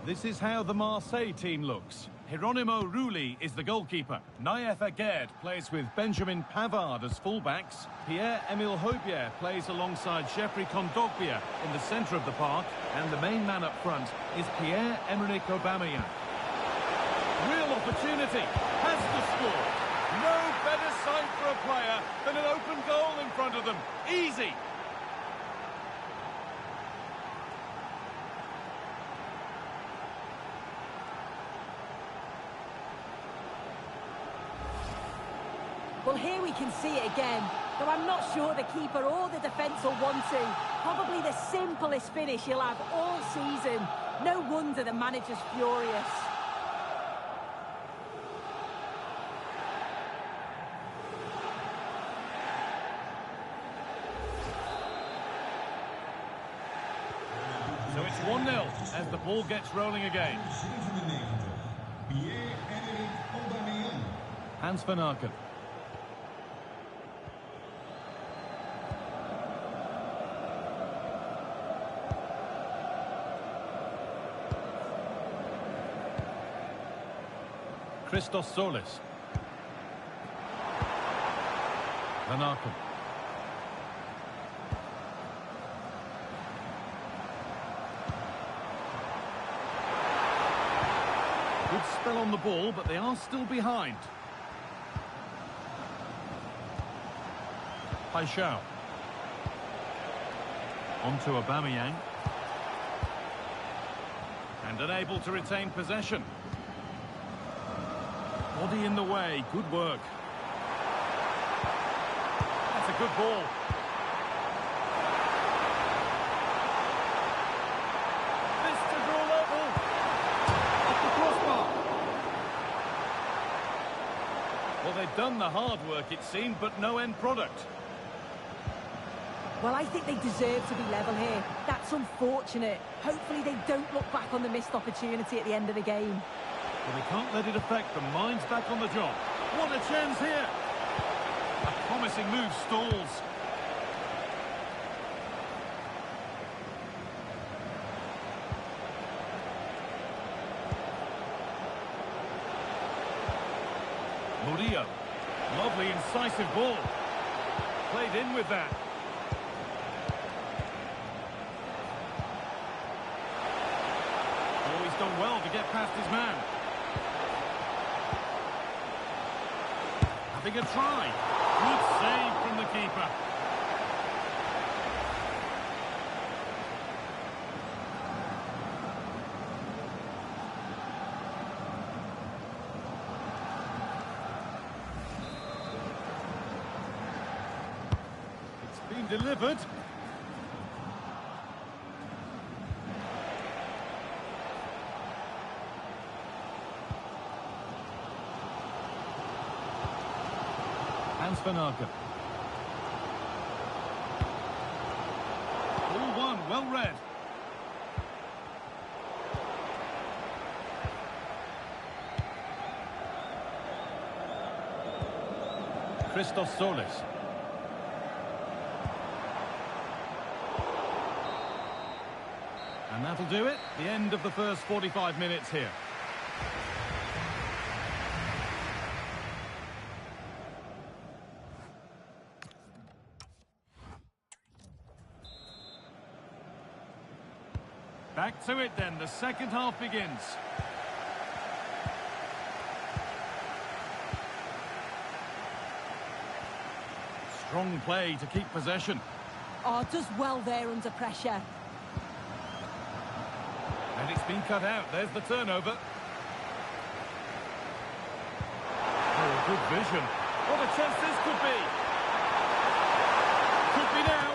This is how the Marseille team looks. Hieronymo Rulli is the goalkeeper. Naïef Aguerd plays with Benjamin Pavard as fullbacks. Pierre-Emile Højbjerg plays alongside Jeffrey Kondogbia in the centre of the park. And the main man up front is Pierre-Emerick Aubameyang. Real opportunity. Has to score. No better sight for a player than an open goal in front of them. Easy. Well, here we can see it again, though I'm not sure the keeper or the defence will want to. Probably the simplest finish he'll have all season. No wonder the manager's furious. 1-0 as the ball gets rolling again. Hans van Aken. Christos Solis. Van Aken. Good spell on the ball, but they are still behind. Paixão. On to Aubameyang. And unable to retain possession. Body in the way, good work. That's a good ball. This to draw level. Off the crossbar. Well, they've done the hard work, it seemed, but no end product. Well, I think they deserve to be level here. That's unfortunate. Hopefully they don't look back on the missed opportunity at the end of the game. Well, they can't let it affect them. Mind's back on the job. What a chance here. A promising move stalls. Murillo. Lovely, incisive ball. Played in with that. Oh, he's done well to get past his man. Having a try. Good save from the keeper. It's been delivered. Hans van Aken. All one, well read. Christos Solis. And that'll do it. The end of the first 45 minutes here. Back to it then, the second half begins. Strong play to keep possession. Oh, does well there under pressure. And it's been cut out, there's the turnover. Oh, good vision. What a chance this could be. Could be now.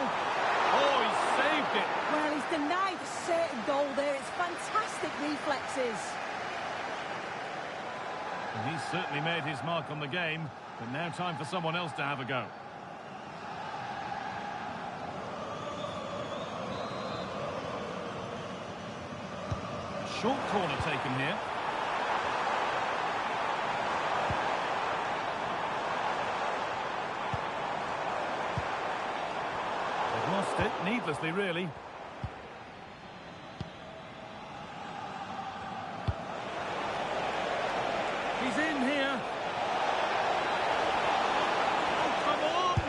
Oh, he saved it. Well, he's denied a certain goal there. It's fantastic reflexes. And he's certainly made his mark on the game, but now time for someone else to have a go. Short corner taken here. They've lost it, needlessly really. He's in here. Oh, come on!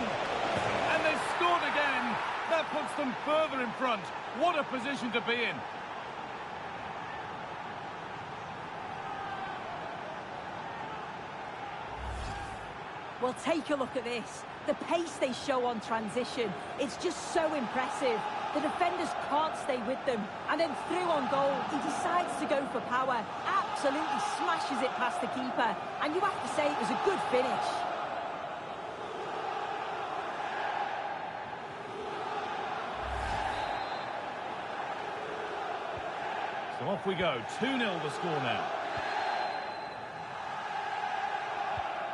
And they've scored again. That puts them further in front. What a position to be in. Well, take a look at this. The pace they show on transition, it's just so impressive. The defenders can't stay with them. And then through on goal, he decides to go for power. Absolutely smashes it past the keeper. And you have to say it was a good finish. So off we go. 2-0 the score now.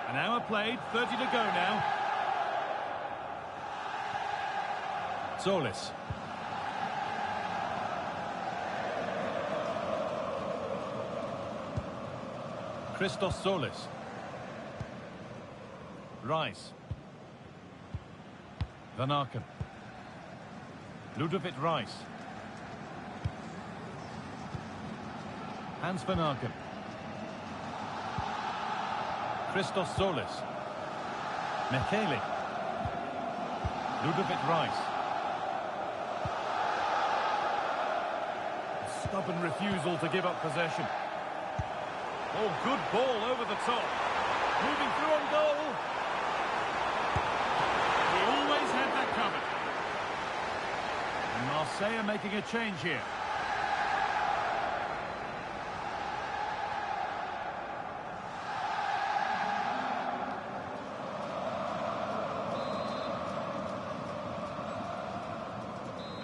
An hour played, 30 to go now. Solis. Christos Solis. Rice. Van Aken. Ludovic Rice. Hans Van Aken. Christos Solis. Mekele. Ludovic Rice. A stubborn refusal to give up possession. Oh, good ball over the top. Moving through on goal. He always had that covered. And Marseille are making a change here.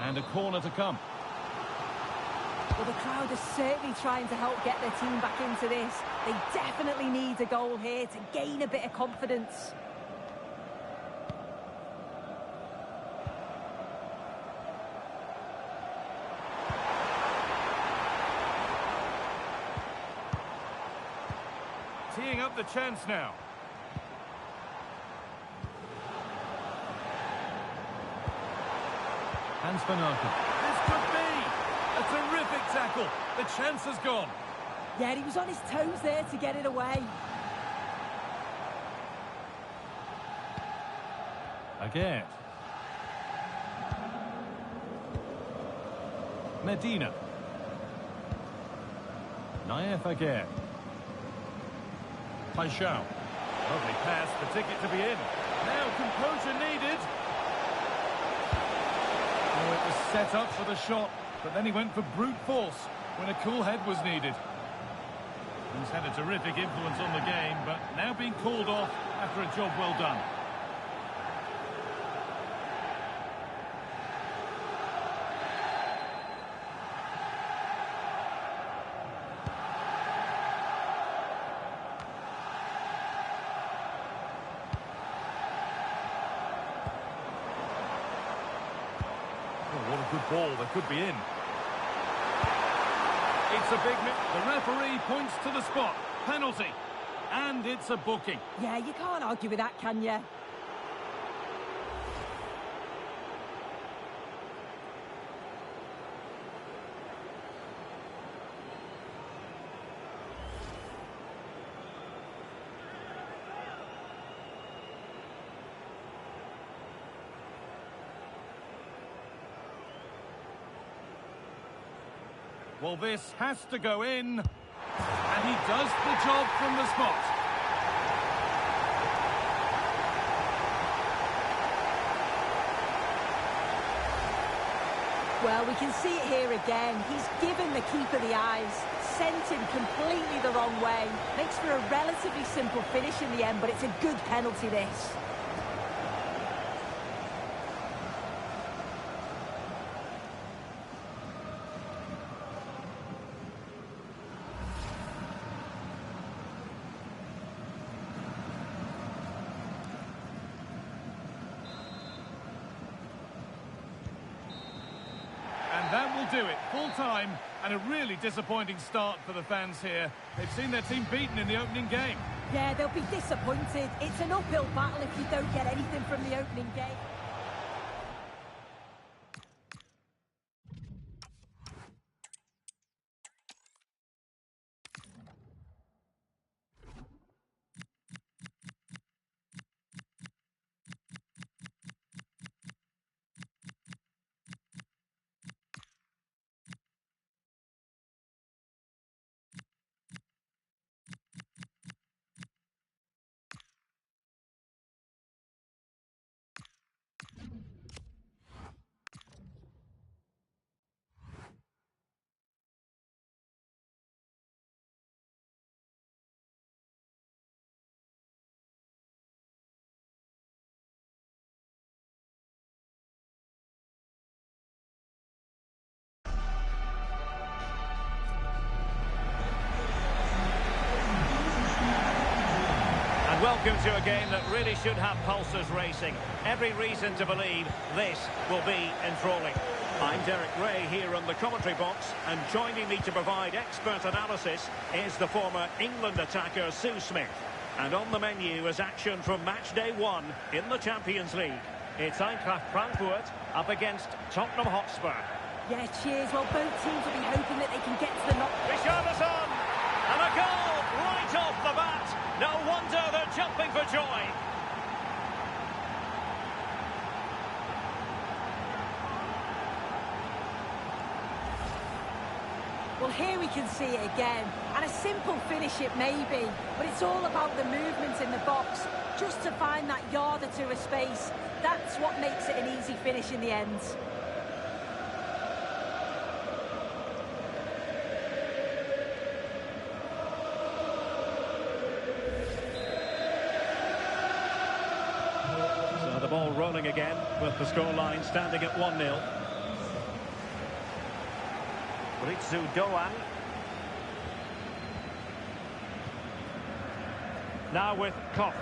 And a corner to come. Well, the crowd is certainly trying to help get their team back into this. They definitely need a goal here to gain a bit of confidence. Teeing up the chance now. Hans Van Aken. This could be a terrific tackle. The chance has gone. Yeah, he was on his toes there to get it away. Again. Medina. Naif again. Paixão. Lovely pass, the ticket to be in. Now composure needed. Oh, it was set up for the shot, but then he went for brute force when a cool head was needed. He's had a terrific influence on the game, but now being called off after a job well done. Oh, what a good ball, that could be in. It's a big miss. The referee points to the spot. Penalty. And it's a booking. Yeah, you can't argue with that, can you? Well, this has to go in. And he does the job from the spot. Well, we can see it here again. He's given the keeper the eyes, sent him completely the wrong way. Makes for a relatively simple finish in the end, but it's a good penalty, this. That will do it. Full time and a really disappointing start for the fans here. They've seen their team beaten in the opening game. Yeah, they'll be disappointed. It's an uphill battle if you don't get anything from the opening game. Welcome to a game that really should have pulses racing. Every reason to believe this will be enthralling. I'm Derek Ray here on the commentary box, and joining me to provide expert analysis is the former England attacker Sue Smith. And on the menu is action from match day 1 in the Champions League. It's Eintracht Frankfurt up against Tottenham Hotspur. Yeah, cheers. Well, both teams will be hoping that they can get to the knock. Richarlison! And a goal right off the bat. No wonder they're jumping for joy. Well, here we can see it again. And a simple finish it may be, but it's all about the movement in the box. Just to find that yard or two of space. That's what makes it an easy finish in the end. So the ball rolling again with the scoreline standing at 1-0. Ritsu Doan. Now with Koch.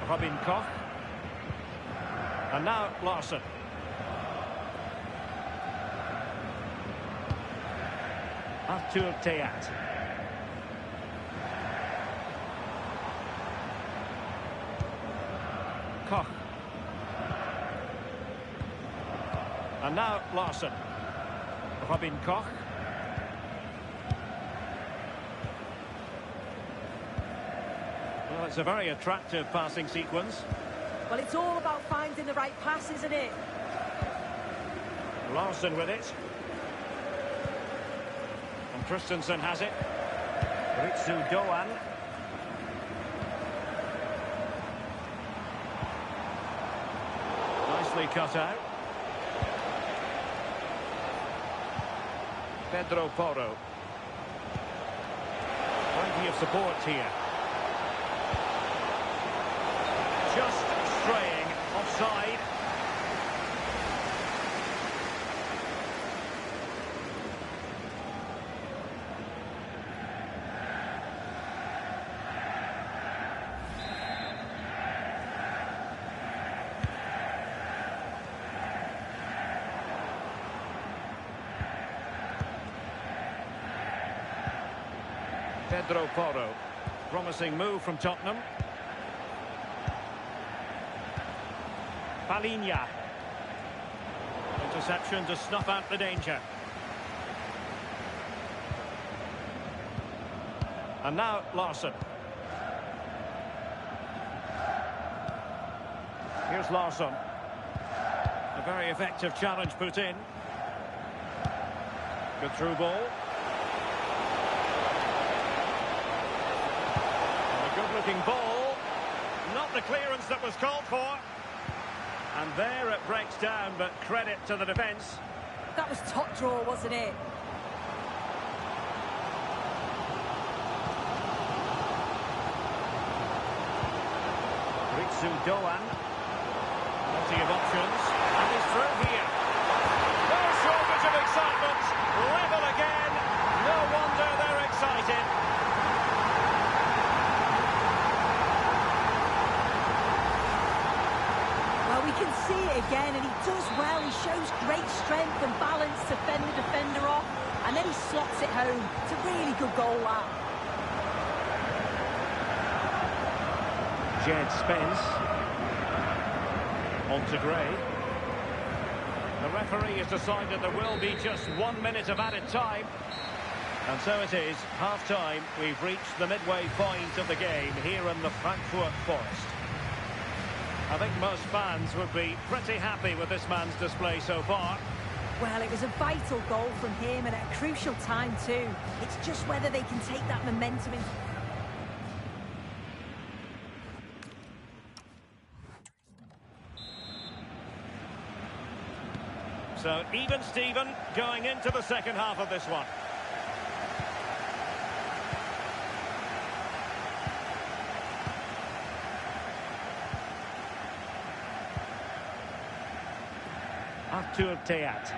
Robin Koch. And now Larson. Arthur Theat. Koch. And now Larson. Robin Koch. Well, it's a very attractive passing sequence. Well, it's all about finding the right pass, isn't it? Larson with it. And Christensen has it. Ritsu Doan. Nicely cut out. Pedro Porro. Plenty of support here. Just straying offside. Pedro Porro. Promising move from Tottenham. Palinha. Interception to snuff out the danger. And now Larson. Here's Larson. A very effective challenge put in. Good through ball. And a good-looking ball. Not the clearance that was called for. And there it breaks down, but credit to the defence. That was top draw, wasn't it? Ritsu Doan. Plenty of options. And he's through here. No shortage of excitement. Level again. No wonder they're excited. We can see it again, and he does well. He shows great strength and balance to fend the defender off, and then he slots it home. It's a really good goal, that. Jed Spence. On to Gray. The referee has decided there will be just 1 minute of added time. And so it is, half-time. We've reached the midway point of the game here in the Frankfurt Forest. I think most fans would be pretty happy with this man's display so far. Well, it was a vital goal from him and at a crucial time too. It's just whether they can take that momentum in. So even Steven going into the second half of this one. Arthur Theat.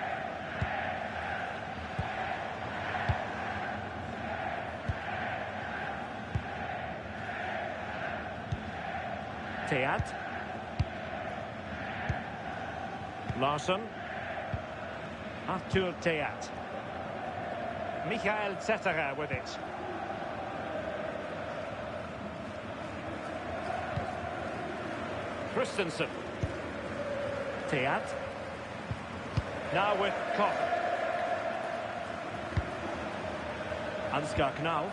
Teat. Larsson. Arthur Teat. Michael Zetterer with it. Christensen. Teat. Now with Koch. Ansgar Knauf.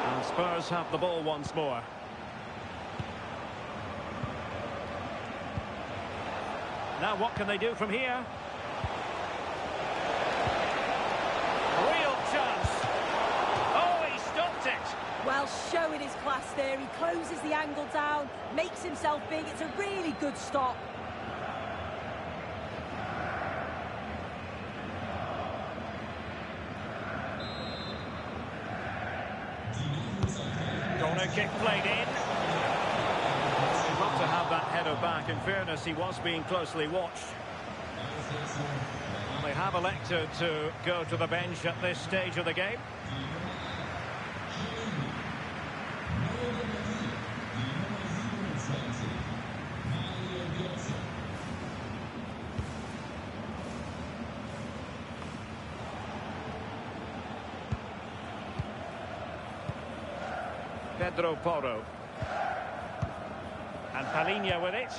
And Spurs have the ball once more. Now what can they do from here? Real chance. Oh, he stopped it. Well, showing his class there. He closes the angle down, makes himself big. It's a really good stop. Corner kick played in. Got to have that header back. In fairness, he was being closely watched. Well, they have elected to go to the bench at this stage of the game. Pedro Porro. And Palhinha with it.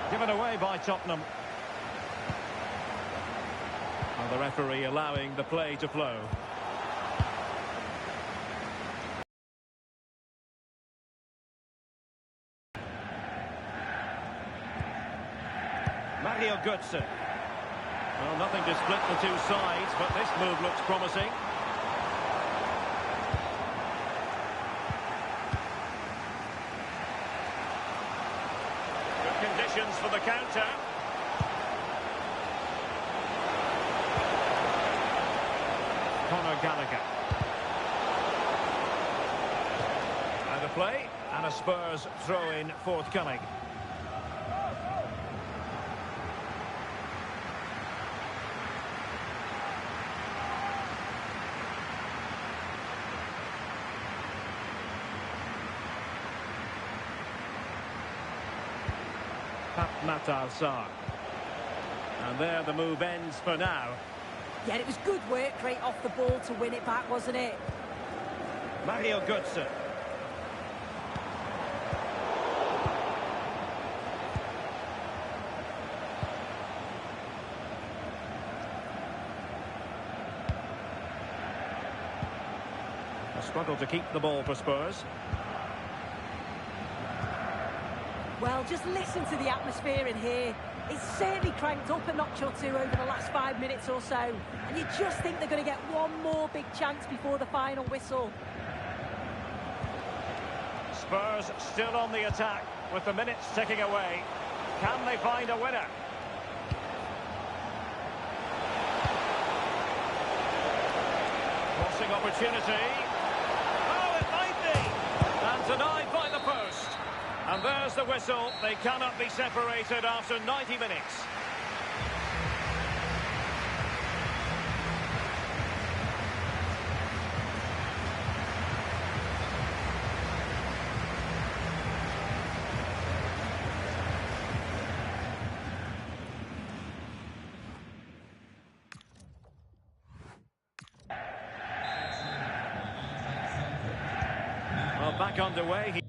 Given away by Tottenham. And the referee allowing the play to flow. Mario Götze. Well, nothing to split the two sides, but this move looks promising. Conditions for the counter. Conor Gallagher. And a play, and a Spurs throw-in forthcoming. Matar Sarr. And there the move ends for now. Yeah, it was good work right off the ball to win it back, wasn't it? Mario Götze. A struggle to keep the ball for Spurs. Well, just listen to the atmosphere in here. It's certainly cranked up a notch or two over the last 5 minutes or so. And you just think they're going to get one more big chance before the final whistle. Spurs still on the attack with the minutes ticking away. Can they find a winner? Crossing opportunity. Oh, it might be. And denied by the post. And there's the whistle. They cannot be separated after 90 minutes. Well, back underway.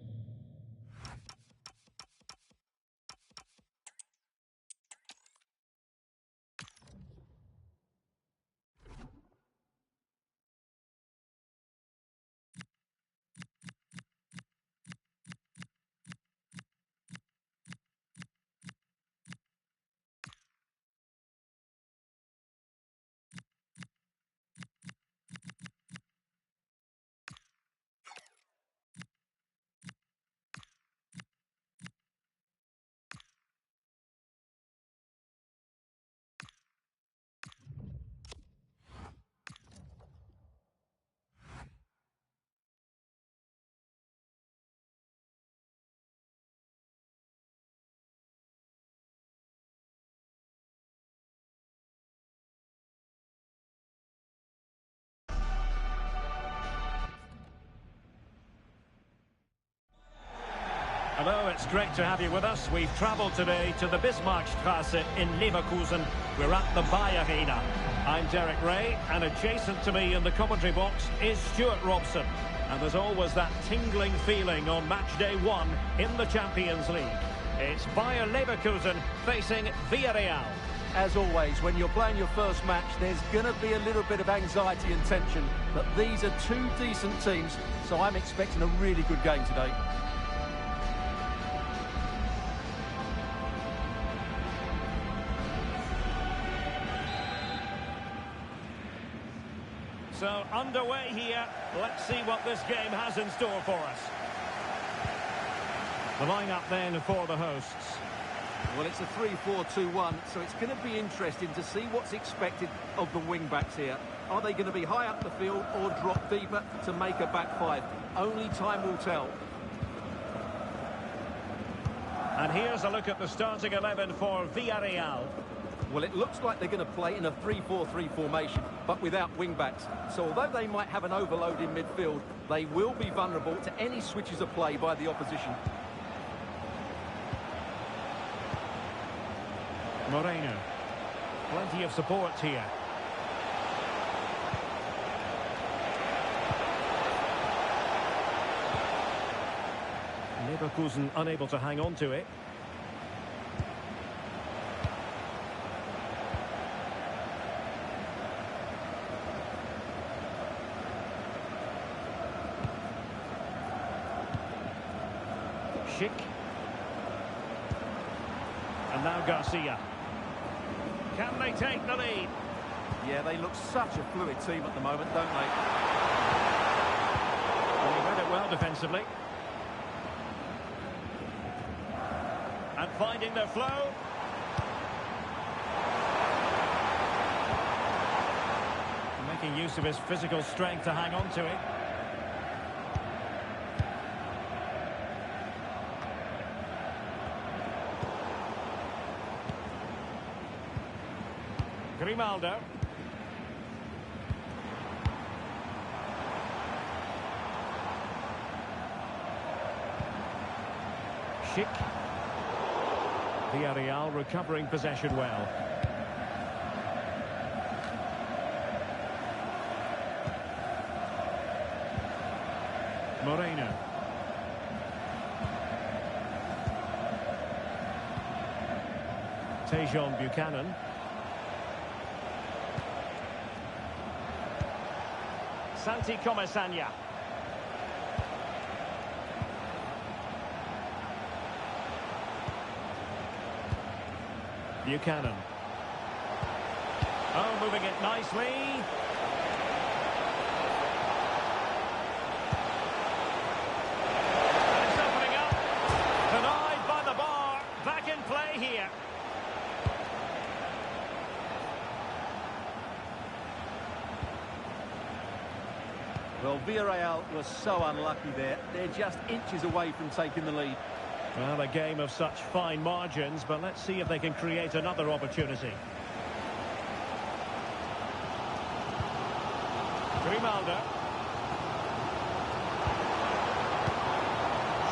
Hello, it's great to have you with us. We've travelled today to the Bismarckstraße in Leverkusen. We're at the Bayern Arena. I'm Derek Ray, and adjacent to me in the commentary box is Stuart Robson. And there's always that tingling feeling on match day 1 in the Champions League. It's Bayer Leverkusen facing Villarreal. As always, when you're playing your first match, there's going to be a little bit of anxiety and tension. But these are two decent teams, so I'm expecting a really good game today. So, underway here. Let's see what this game has in store for us. The lineup then for the hosts. Well, it's a 3-4-2-1, so it's going to be interesting to see what's expected of the wing-backs here. Are they going to be high up the field or drop deeper to make a back five? Only time will tell. And here's a look at the starting 11 for Villarreal. Well, it looks like they're going to play in a 3-4-3 formation, but without wing-backs. So although they might have an overload in midfield, they will be vulnerable to any switches of play by the opposition. Moreno. Plenty of support here. Leverkusen unable to hang on to it. Schick. And now Garcia. Can they take the lead? Yeah, they look such a fluid team at the moment, don't they? They read it well defensively. And finding their flow. Making use of his physical strength to hang on to it. Grimaldo. Schick. Villarreal recovering possession well. Moreno. Tejon Buchanan. Santi Comesaña. Buchanan. Oh, moving it nicely. And it's opening up. Denied by the bar. Back in play here. Well, Villarreal was so unlucky there. They're just inches away from taking the lead. Well, a game of such fine margins, but let's see if they can create another opportunity. Grimaldo.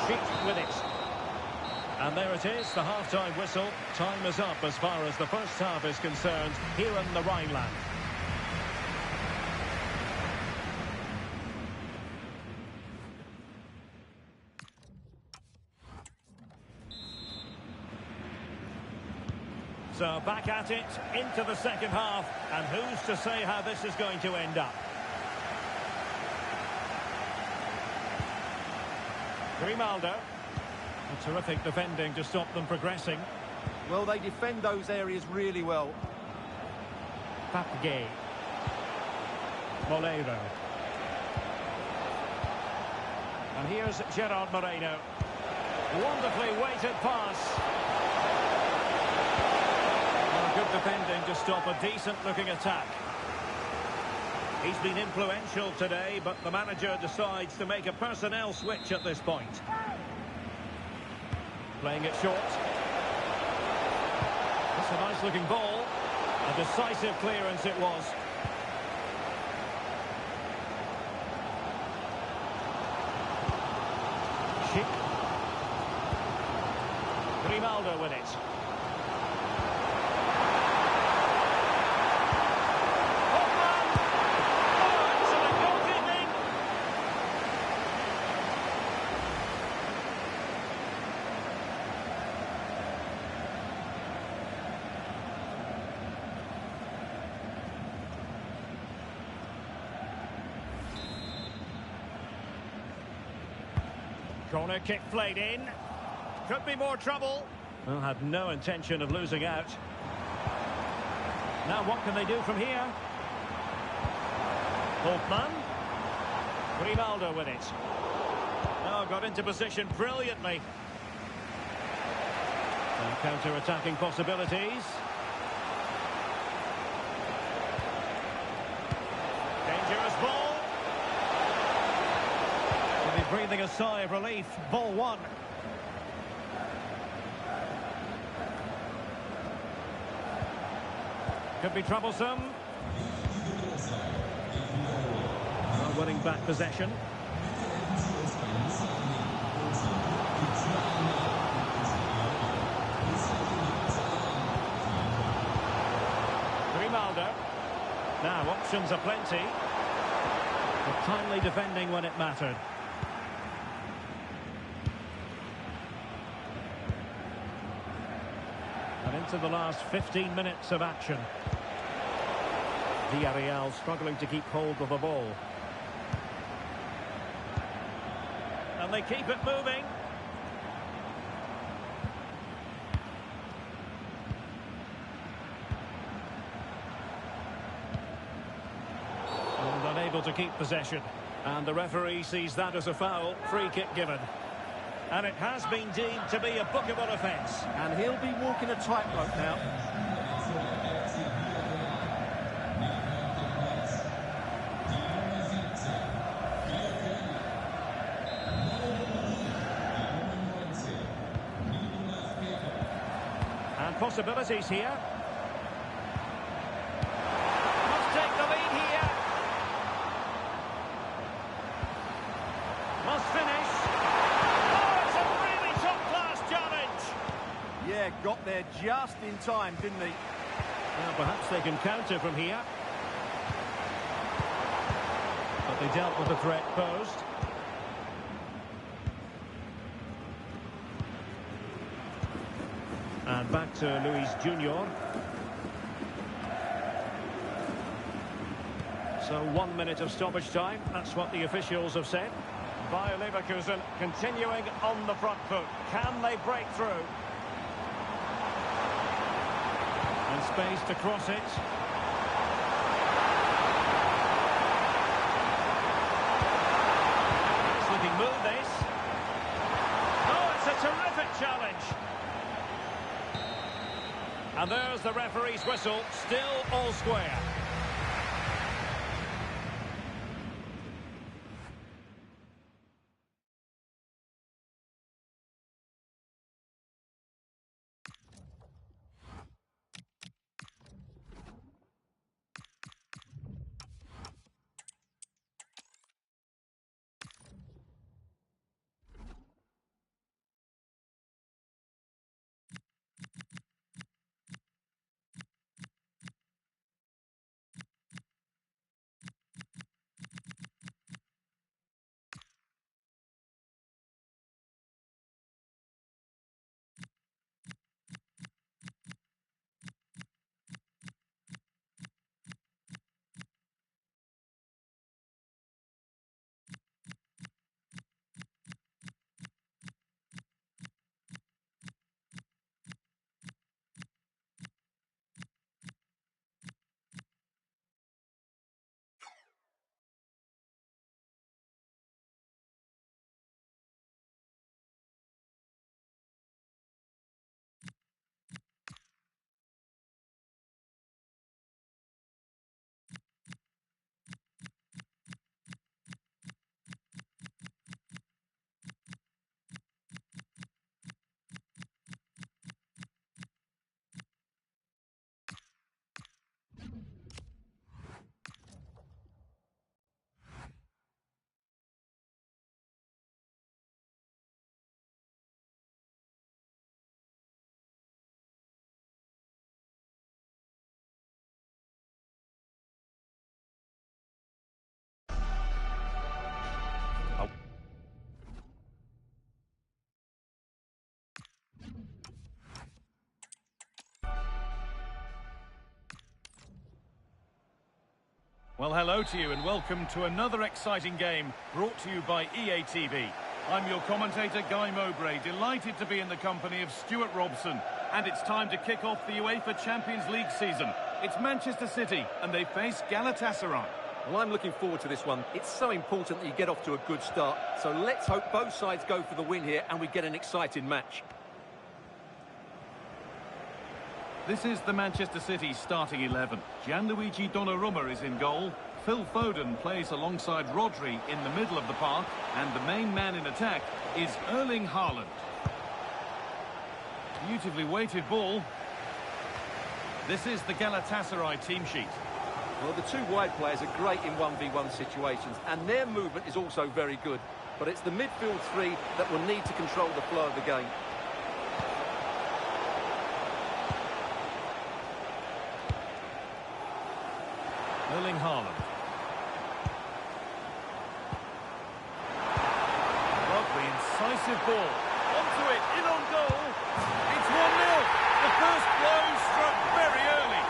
Schick with it. And there it is, the half-time whistle. Time is up as far as the first half is concerned here in the Rhineland. So back at it, into the second half, and who's to say how this is going to end up? Grimaldo. A terrific defending to stop them progressing. Well, they defend those areas really well. Papgay. Molero. And here's Gerard Moreno. Wonderfully weighted pass. Good defending to stop a decent-looking attack. He's been influential today, but the manager decides to make a personnel switch at this point. Playing it short. That's a nice-looking ball. A decisive clearance it was. Schick. Grimaldo with it. Corner kick played in. Could be more trouble. Well, had no intention of losing out. Now what can they do from here? Holtman. Grimaldo with it. Oh, got into position brilliantly. And counter-attacking possibilities. Dangerous ball. He's breathing a sigh of relief. Ball one. Could be troublesome. Not winning back possession. Grimaldo. Now options are plenty. But timely defending when it mattered. And into the last 15 minutes of action. Villarreal struggling to keep hold of the ball. And they keep it moving. And unable to keep possession. And the referee sees that as a foul. Free kick given. And it has been deemed to be a bookable offence. And he'll be walking a tightrope now. And possibilities here. Must take the lead here. Must finish. Yeah, got there just in time, didn't he? Well, perhaps they can counter from here. But they dealt with the threat posed. And back to Luis Junior. So 1 minute of stoppage time. That's what the officials have said. Bayer Leverkusen continuing on the front foot. Can they break through? And space to cross it. It's looking move, this. Oh, it's a terrific challenge. And there's the referee's whistle. Still all square. Well, hello to you and welcome to another exciting game brought to you by EA TV. I'm your commentator, Guy Mowbray, delighted to be in the company of Stuart Robson. And it's time to kick off the UEFA Champions League season. It's Manchester City and they face Galatasaray. Well, I'm looking forward to this one. It's so important that you get off to a good start. So let's hope both sides go for the win here and we get an exciting match. This is the Manchester City starting 11. Gianluigi Donnarumma is in goal. Phil Foden plays alongside Rodri in the middle of the park. And the main man in attack is Erling Haaland. Beautifully weighted ball. This is the Galatasaray team sheet. Well, the two wide players are great in 1v1 situations, and their movement is also very good. But it's the midfield three that will need to control the flow of the game. Erling Haaland. Lovely, incisive ball. Onto it, in on goal. It's 1-0. The first blow struck very early.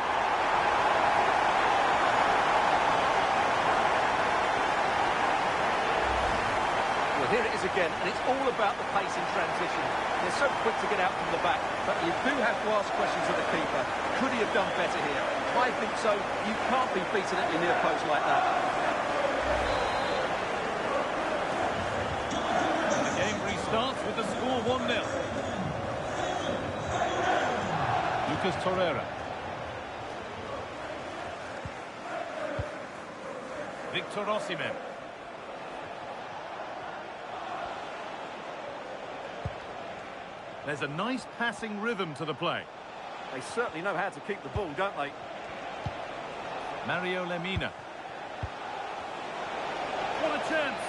Well, here it is again, and it's all about the pace in transition. They're so quick to get out from the back, but you do have to ask questions of the keeper. Could he have done better here? I think so. You can't be beaten at your near post like that. And the game restarts with the score 1-0. Lucas Torreira. Victor Osimhen. There's a nice passing rhythm to the play. They certainly know how to keep the ball, don't they? Mario Lemina. What a chance!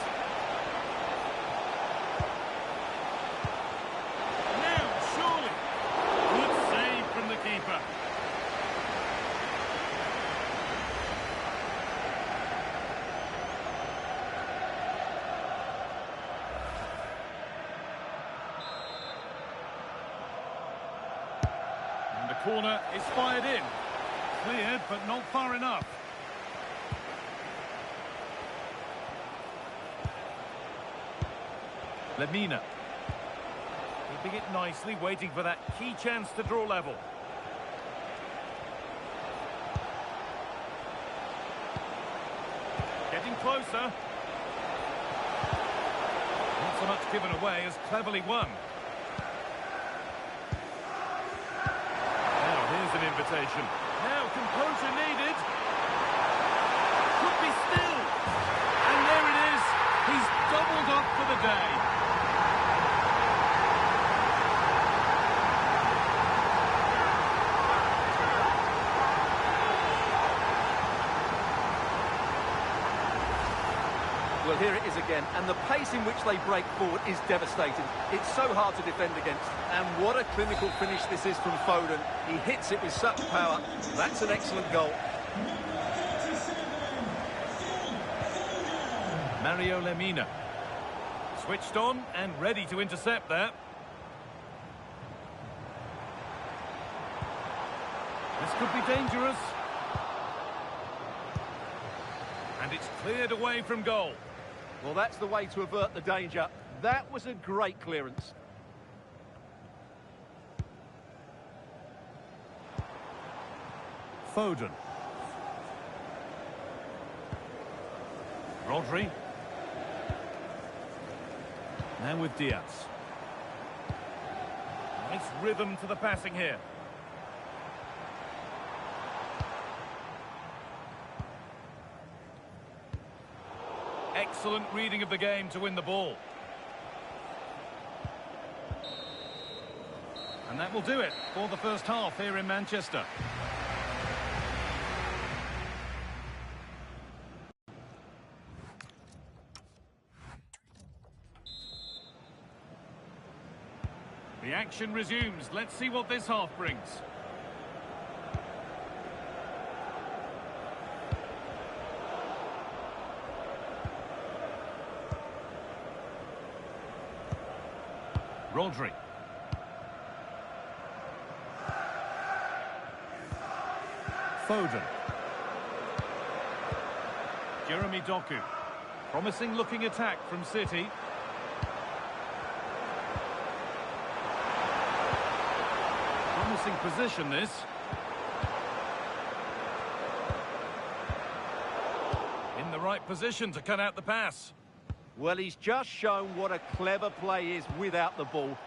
Now, surely! Good save from the keeper. And the corner is fired in. Cleared, but not far enough. Lemina. Keeping it nicely, waiting for that key chance to draw level. Getting closer. Not so much given away as cleverly won. Now, here's an invitation. Now, composure needed. Could be still. And there it is. He's doubled up for the day. Well, here it is again, and the pace in which they break forward is devastating. It's so hard to defend against. And what a clinical finish this is from Foden. He hits it with such power. That's an excellent goal. Mario Lemina. Switched on and ready to intercept there. This could be dangerous. And it's cleared away from goal. Well, that's the way to avert the danger. That was a great clearance. Foden. Rodri. Now with Diaz. Nice rhythm to the passing here. Excellent reading of the game to win the ball. And that will do it for the first half here in Manchester. The action resumes. Let's see what this half brings. Rodri. Foden. Jeremy Doku. Promising looking attack from City. Promising position this. In the right position to cut out the pass. Well, he's just shown what a clever play is without the ball.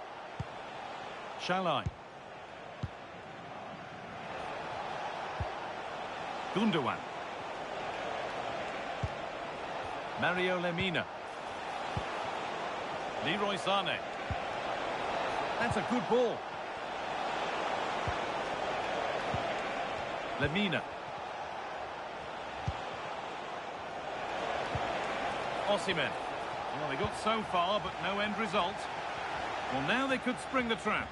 Shalai. Gundogan. Mario Lemina. Leroy Sané. That's a good ball. Lemina. Osimhen. Well, they got so far, but no end result. Well, now they could spring the trap.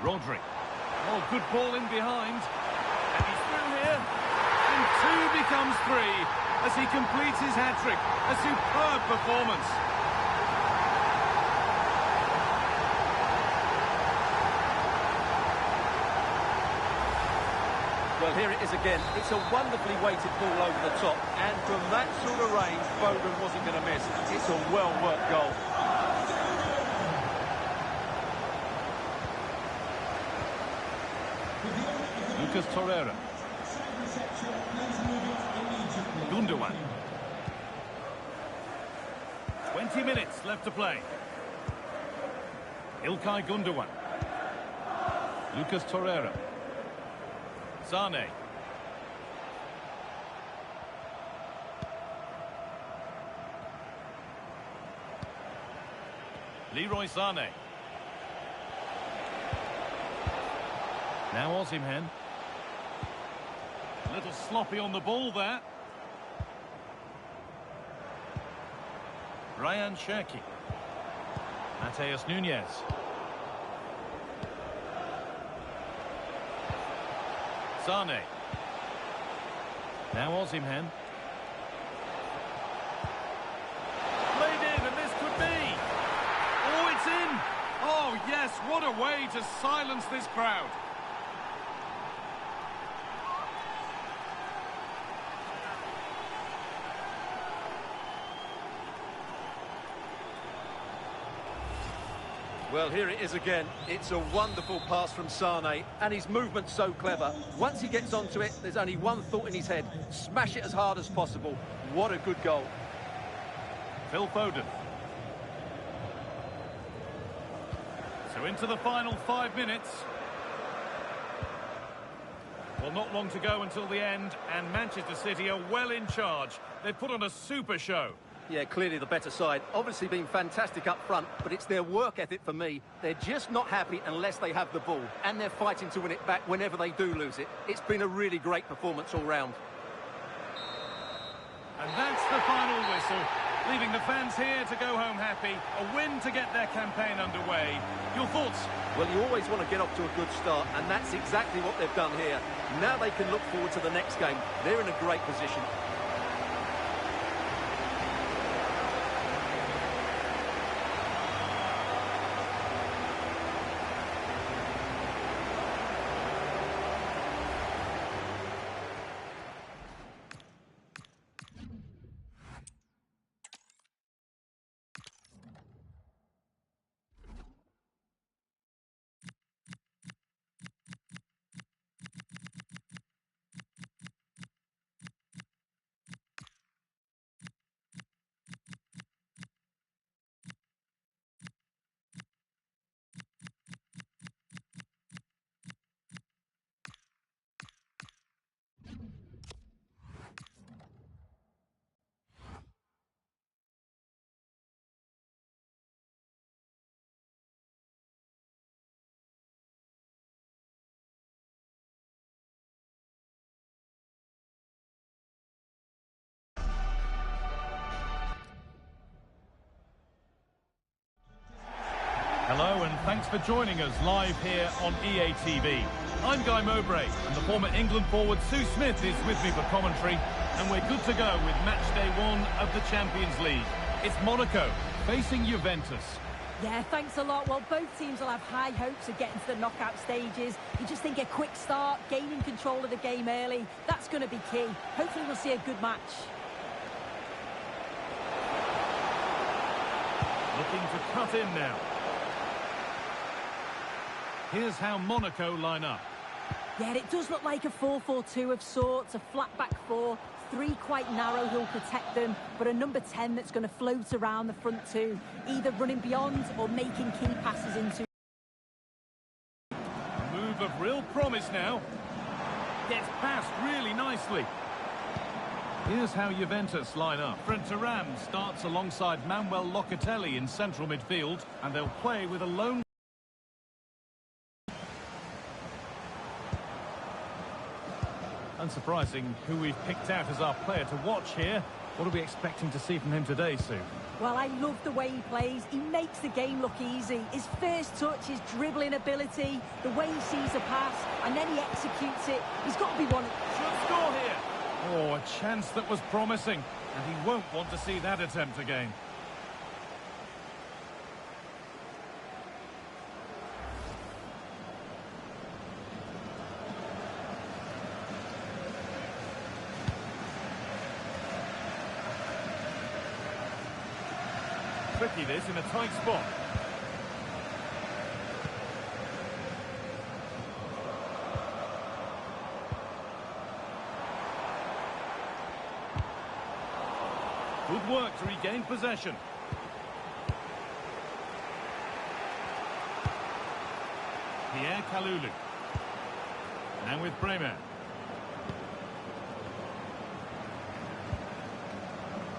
Rodri. Oh, good ball in behind. And he's through here. And 2 becomes 3 as he completes his hat-trick. A superb performance. Well, here it is again. It's a wonderfully weighted ball over the top. And from that sort of range, Foden wasn't going to miss. It's a well-worked goal. Lucas Torreira. Gundogan. 20 minutes left to play. Ilkay Gundogan. Lucas Torreira. Sané. Leroy Sané. Now Osimhen. A little sloppy on the ball there. Ryan Cherki. Mateus Nunes. Sané. Now Osimhen. Played in, and this could be. Oh, it's in. Oh, yes, what a way to silence this crowd. Well, here it is again. It's a wonderful pass from Sané, and his movement's so clever. Once he gets onto it, there's only one thought in his head. Smash it as hard as possible. What a good goal. Phil Foden. So into the final 5 minutes. Well, not long to go until the end, and Manchester City are well in charge. They've put on a super show. Yeah, clearly the better side. Obviously been fantastic up front, but it's their work ethic for me. They're just not happy unless they have the ball, and they're fighting to win it back whenever they do lose it. It's been a really great performance all round. And that's the final whistle, leaving the fans here to go home happy. A win to get their campaign underway. Your thoughts? Well, you always want to get off to a good start, and that's exactly what they've done here. Now they can look forward to the next game. They're in a great position. Hello and thanks for joining us live here on EA TV. I'm Guy Mowbray and the former England forward Sue Smith is with me for commentary, and we're good to go with match day 1 of the Champions League. It's Monaco facing Juventus. Yeah, thanks a lot. Well, both teams will have high hopes of getting to the knockout stages. You just think a quick start, gaining control of the game early, that's going to be key. Hopefully we'll see a good match. Looking to cut in now. Here's how Monaco line up. Yeah, it does look like a 4-4-2 of sorts, a flat back four. 3 quite narrow who'll protect them, but a number 10 that's going to float around the front two, either running beyond or making key passes into. A move of real promise now. Gets past really nicely. Here's how Juventus line up. Thuram starts alongside Manuel Locatelli in central midfield, and they'll play with a lone. Unsurprising who we've picked out as our player to watch here. What are we expecting to see from him today, Sue? Well, I love the way he plays. He makes the game look easy. His first touch, his dribbling ability, the way he sees a pass, and then he executes it. He's got to be one. Should score here. Oh, a chance that was promising, and he won't want to see that attempt again. Tricky this in a tight spot. Good work to regain possession. Pierre Kalulu. Now with Bremer.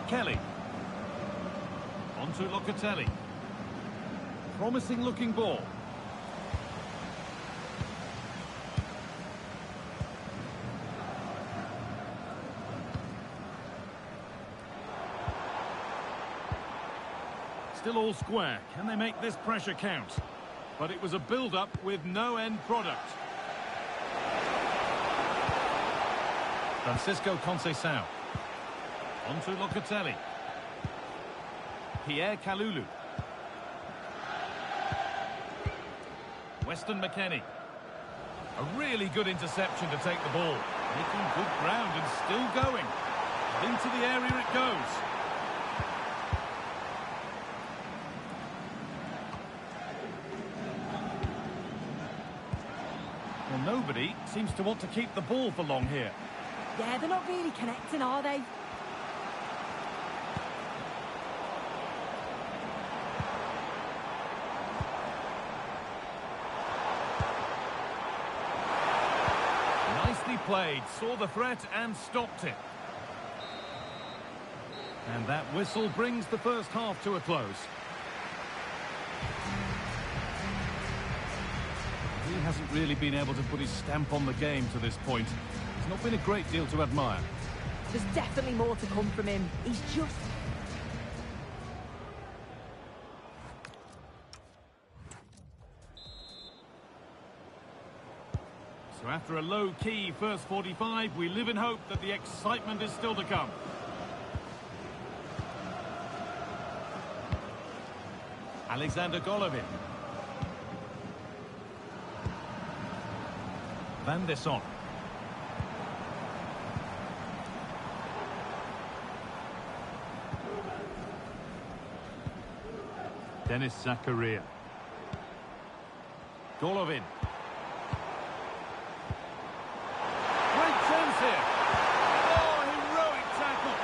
Kelly. On to Locatelli. Promising looking ball. Still all square. Can they make this pressure count? But it was a build-up with no end product. Francisco Conceição. On to Locatelli. Pierre Kalulu. Weston McKennie. A really good interception to take the ball. Making good ground and still going. Into the area it goes. Well, nobody seems to want to keep the ball for long here. Yeah, they're not really connecting, are they? Played, saw the threat and stopped it. And that whistle brings the first half to a close. He hasn't really been able to put his stamp on the game to this point. It's not been a great deal to admire. There's definitely more to come from him. He's just... So after a low-key first 45, we live in hope that the excitement is still to come. Alexander Golovin. Van der Son. Dennis Zakaria. Golovin. Here. Oh, heroic tackle.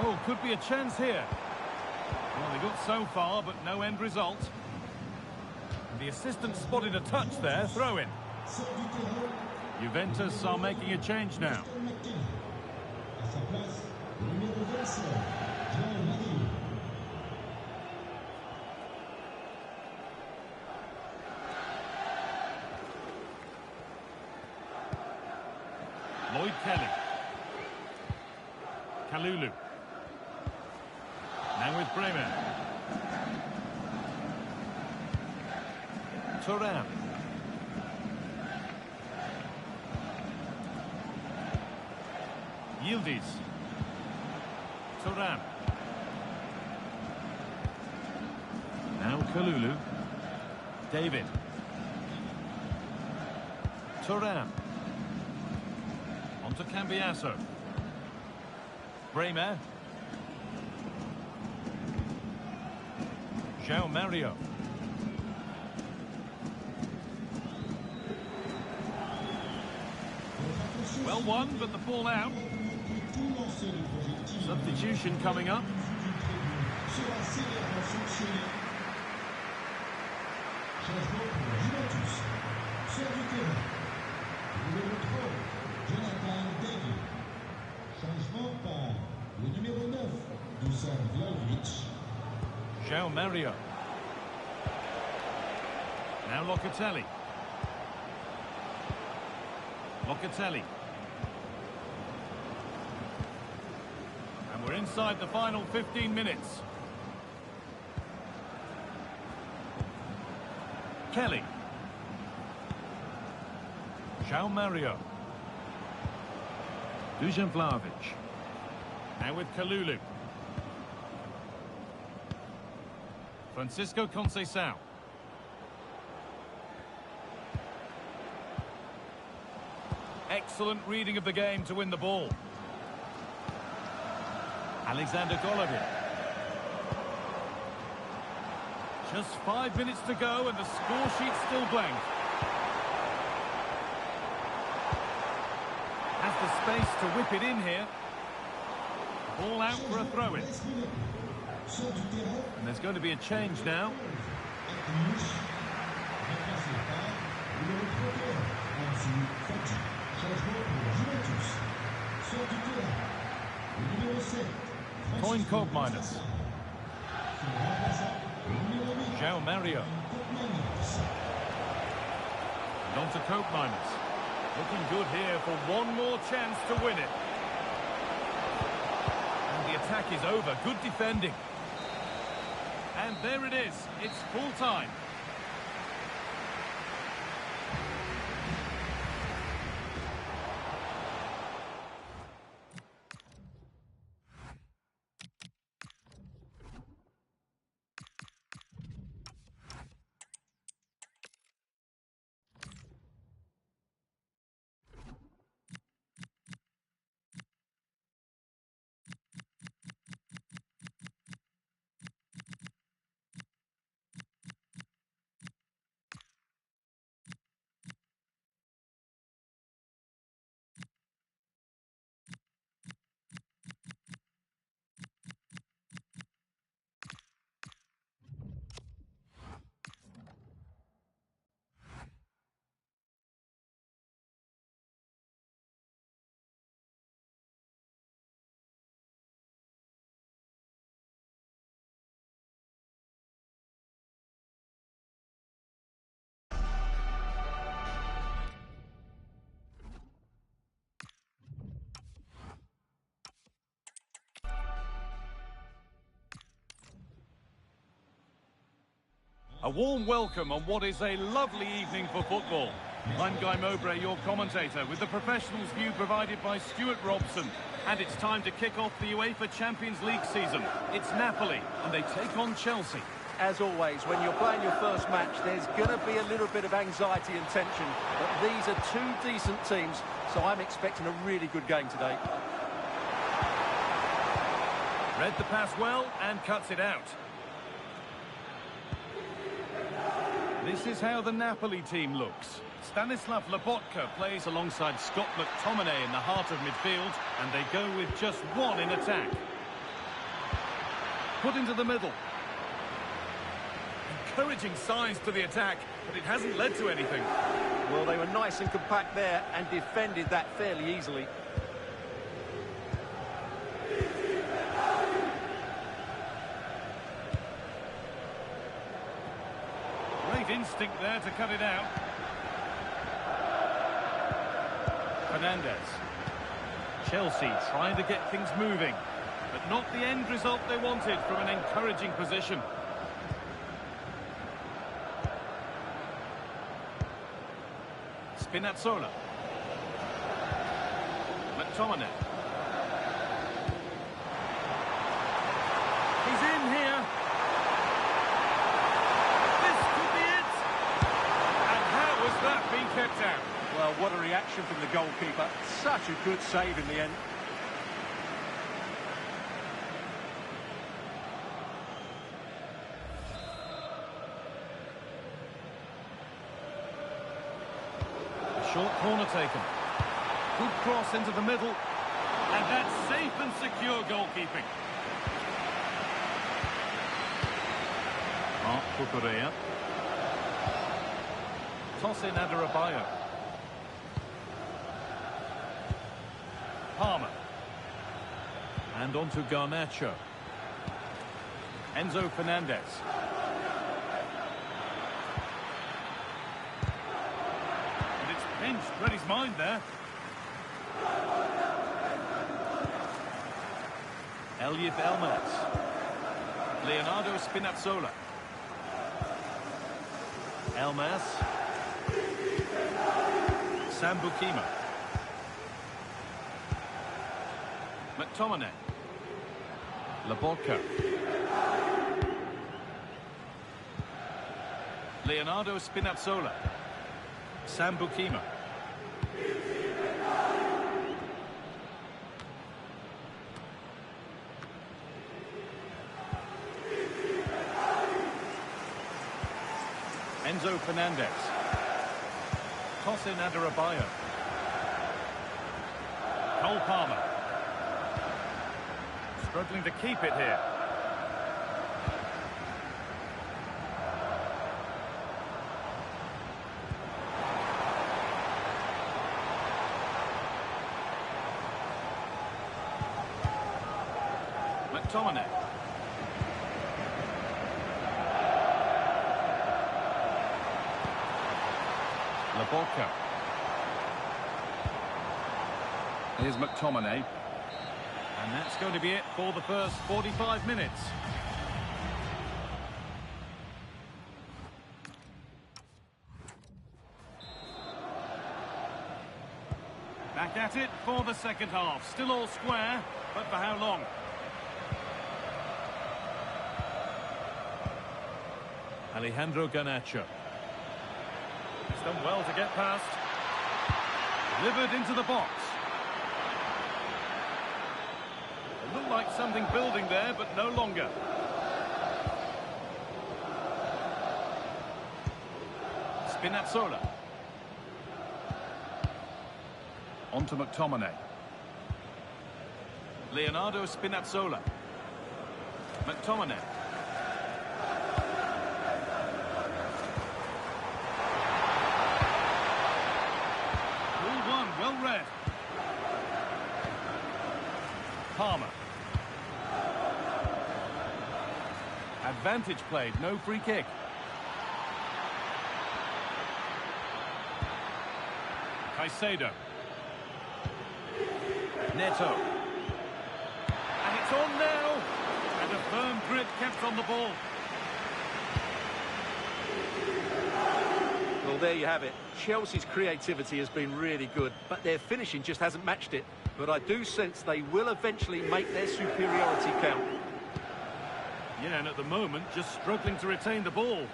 Oh, could be a chance here. Well, they got so far, but no end result. And the assistant spotted a touch there, throw in. Juventus are making a change now. Lloyd Kelly. Kalulu. Now with Bremer. Thuram. Yildiz. Thuram. Now Kalulu. David. Thuram. On to Cambiasso. Bremer. João Mario. Well won, but the ball out. Substitution coming up. João Mario. Now Locatelli. Locatelli. And we're inside the final 15 minutes. Kelly. João Mario. Dusan Vlahovic. Now with Kalulu. Francisco Conceição. Excellent reading of the game to win the ball. Alexander Golovin. Just 5 minutes to go and the score sheet's still blank. Has the space to whip it in here. Ball out for a throw-in. And there's going to be a change now. Coin Cobb minus. João Mario. And on to Cope minus. Looking good here for one more chance to win it. And the attack is over. Good defending. And there it is. It's full time. A warm welcome on what is a lovely evening for football. I'm Guy Mowbray, your commentator, with the professionals' view provided by Stuart Robson. And it's time to kick off the UEFA Champions League season. It's Napoli, and they take on Chelsea. As always, when you're playing your first match, there's going to be a little bit of anxiety and tension. But these are two decent teams, so I'm expecting a really good game today. Read the pass well and cuts it out. This is how the Napoli team looks. Stanislav Lobotka plays alongside Scott McTominay in the heart of midfield, and they go with just one in attack. Put into the middle. Encouraging signs to the attack, but it hasn't led to anything. Well, they were nice and compact there and defended that fairly easily. Great instinct there to cut it out. Fernandez. Chelsea trying to get things moving, but not the end result they wanted from an encouraging position. Spinazzola. McTominay. kept out. Well, what a reaction from the goalkeeper. Such a good save in the end. A short corner taken. Good cross into the middle. And that's safe and secure goalkeeping. Mark Cucurella. Toss in Adarabioyo. Palmer. And on to Garnacho. Enzo Fernandez. And it's pinched. Read his mind there. Elliot Elmas. Leonardo Spinazzola. Elmas. Sambukima. McTominay. Laborca. Leonardo Spinazzola. Sambukima. Enzo Fernandez. Toss in Adarabioyo. Cole Palmer. Struggling to keep it here. McTominay. Laborca. Here's McTominay. And that's going to be it for the first 45 minutes. Back at it for the second half. Still all square, but for how long? Alejandro Garnacho. He's done well to get past. Delivered into the box. It looked like something building there, but no longer. Spinazzola. On to McTominay. Leonardo Spinazzola. McTominay. Well read. Palmer. Advantage played, no free kick. Caicedo. Neto. And it's on now. And a firm grip kept on the ball. Well, there you have it. Chelsea's creativity has been really good, but their finishing just hasn't matched it. But I do sense they will eventually make their superiority count. Yeah, and at the moment, just struggling to retain the ball.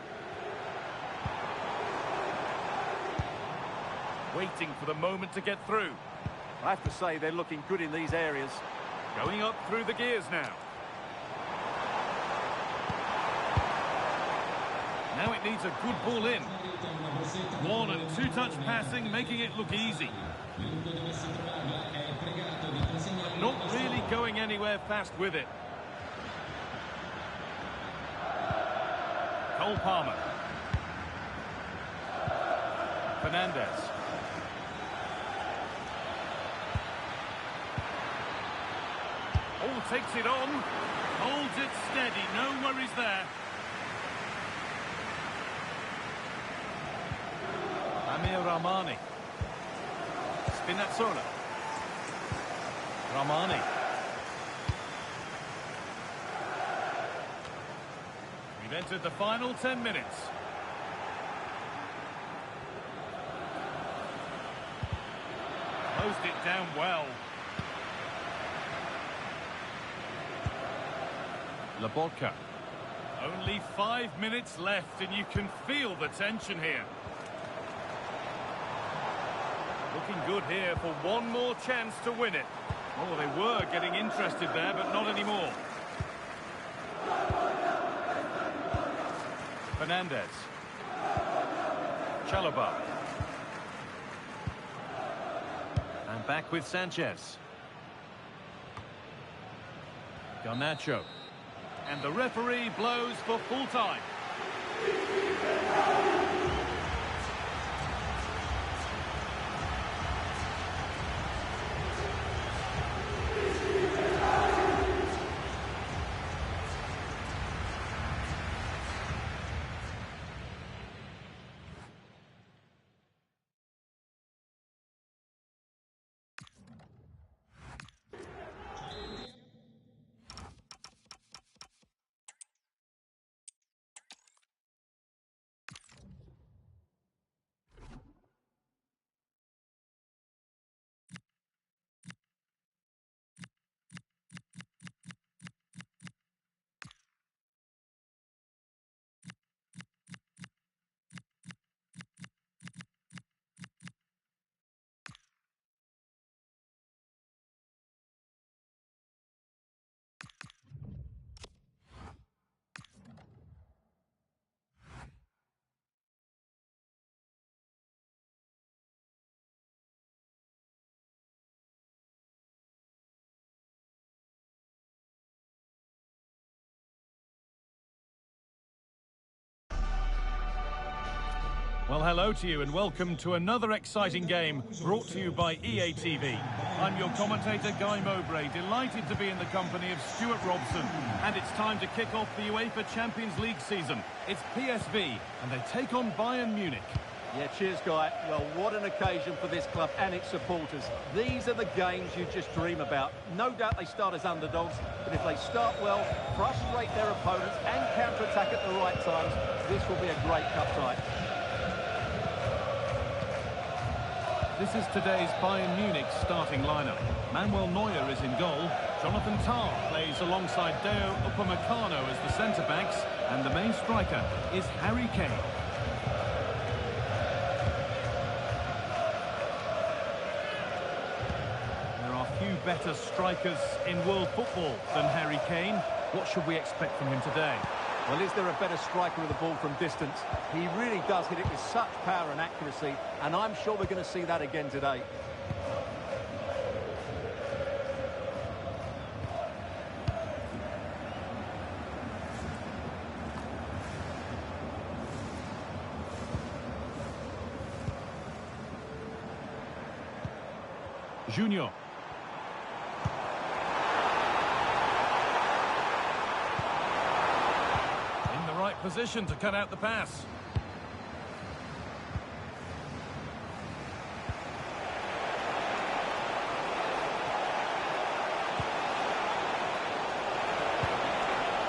Waiting for the moment to get through. I have to say they're looking good in these areas. Going up through the gears now. Now it needs a good ball in. One and two-touch passing, making it look easy. Not really going anywhere fast with it. Cole Palmer. Fernandez. Oh, takes it on. Holds it steady, no worries there. Amir Rahmani. Spinazzola. Rahmani. We've entered the final 10 minutes. Closed it down well. Laborca. Only 5 minutes left and you can feel the tension here. Looking good here for one more chance to win it. Oh, they were getting interested there, but not anymore. Fernandez. Chalobah. And back with Sanchez. Garnacho. And the referee blows for full time. Well, hello to you and welcome to another exciting game brought to you by EA TV. I'm your commentator, Guy Mowbray, delighted to be in the company of Stuart Robson. And it's time to kick off the UEFA Champions League season. It's PSV and they take on Bayern Munich. Yeah, cheers, Guy. Well, what an occasion for this club and its supporters. These are the games you just dream about. No doubt they start as underdogs, but if they start well, frustrate their opponents and counter-attack at the right times, this will be a great cup tie. This is today's Bayern Munich starting lineup. Manuel Neuer is in goal. Jonathan Tah plays alongside Deo Upamecano as the centre-backs. And the main striker is Harry Kane. There are few better strikers in world football than Harry Kane. What should we expect from him today? Well, is there a better striker of the ball from distance? He really does hit it with such power and accuracy, and I'm sure we're going to see that again today. Junior. Position to cut out the pass.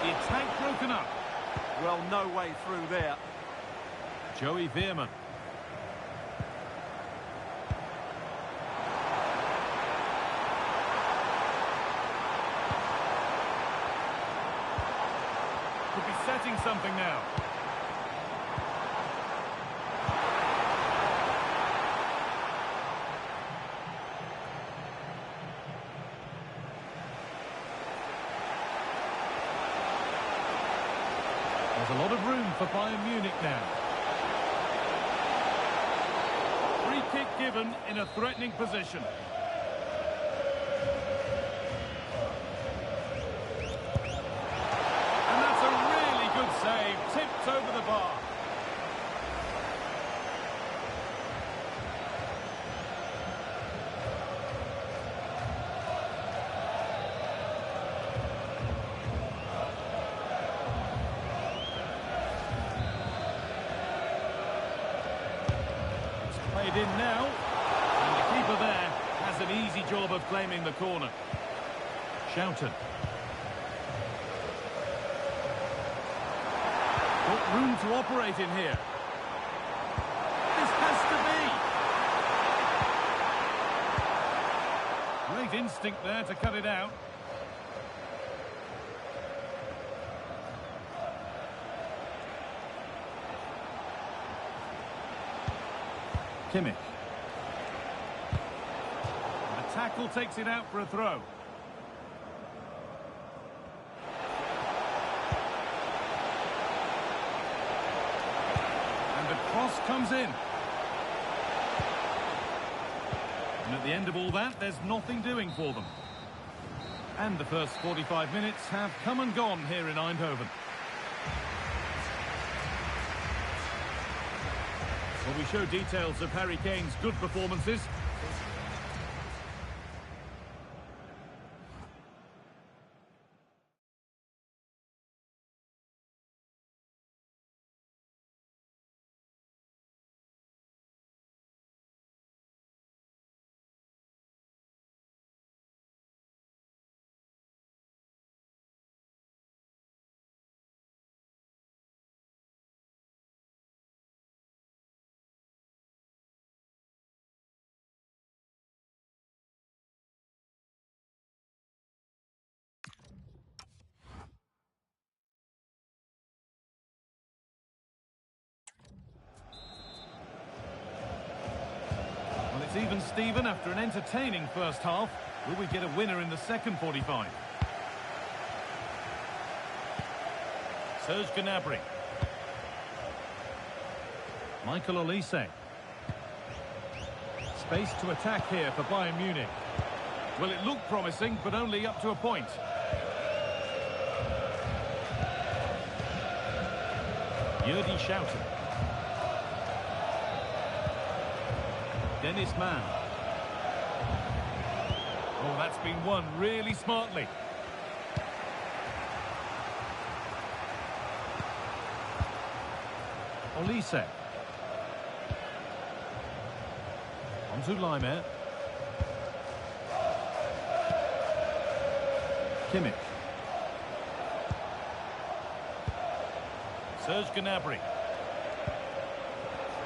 The attack broken up. Well, no way through there. Joey Veerman. Could be setting something now. There's a lot of room for Bayern Munich now. Free kick given in a threatening position. Save, tipped over the bar. It's played in now, and the keeper there has an easy job of claiming the corner. Shouted. Got room to operate in here. This has to be. Great instinct there to cut it out. Kimmich. tackle takes it out for a throw. And the cross comes in. And at the end of all that, there's nothing doing for them. And the first 45 minutes have come and gone here in Eindhoven. Well, we show details of Harry Kane's good performances. It's even Steven after an entertaining first half. Will we get a winner in the second 45? Serge Gnabry. Michael Olise. Space to attack here for Bayern Munich. Well, it looked promising, but only up to a point. Yurdi Schouten. Dennis Mann. Oh, that's been won really smartly. Olise. On to Laimer. Kimmich. Serge Gnabry.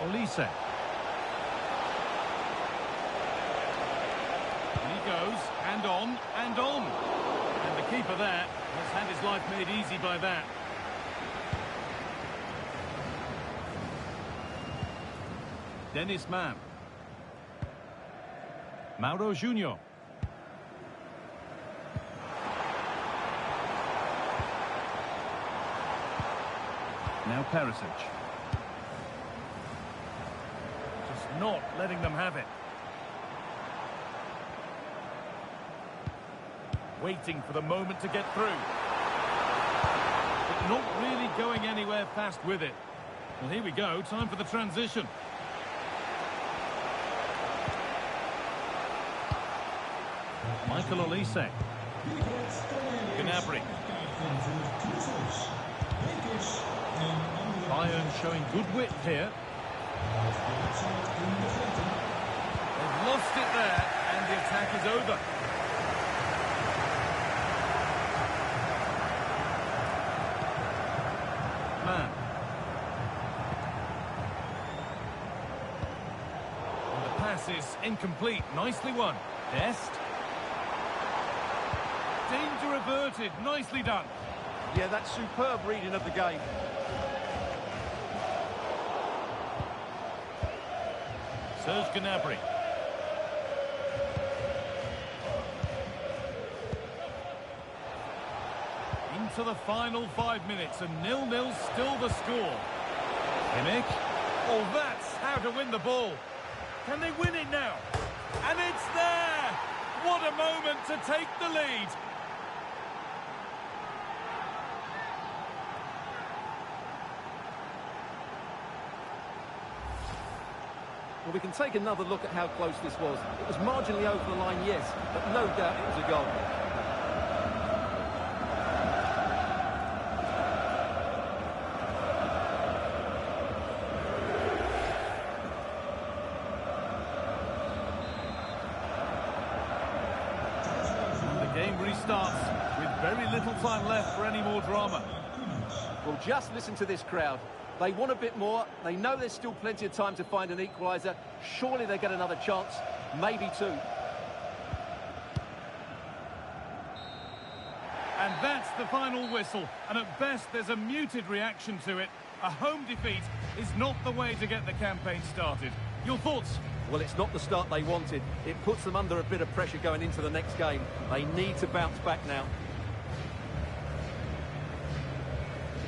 Olise. Goes, and on, and on. And the keeper there has had his life made easy by that. Dennis Mann. Mauro Junior. Now Perisic. Just not letting them have it. Waiting for the moment to get through. But not really going anywhere fast with it. Well, here we go. Time for the transition. Michael Olise. Gnabry. Bayern showing good width here. They've lost it there, and the attack is over. Man. And the pass is incomplete. Nicely won. Dest. Danger averted. Nicely done. Yeah, that's superb reading of the game. Serge Gnabry. Into the final 5 minutes, and 0-0 still the score. Kimmich. Oh, that's how to win the ball. Can they win it now? And it's there! What a moment to take the lead. Well, we can take another look at how close this was. It was marginally over the line, yes, but no doubt it was a goal. The game restarts with very little time left for any more drama. Well, just listen to this crowd. They want a bit more. They know there's still plenty of time to find an equaliser. Surely they get another chance, maybe two. And that's the final whistle. And at best, there's a muted reaction to it. A home defeat is not the way to get the campaign started. Your thoughts? Well, it's not the start they wanted. It puts them under a bit of pressure going into the next game. They need to bounce back now.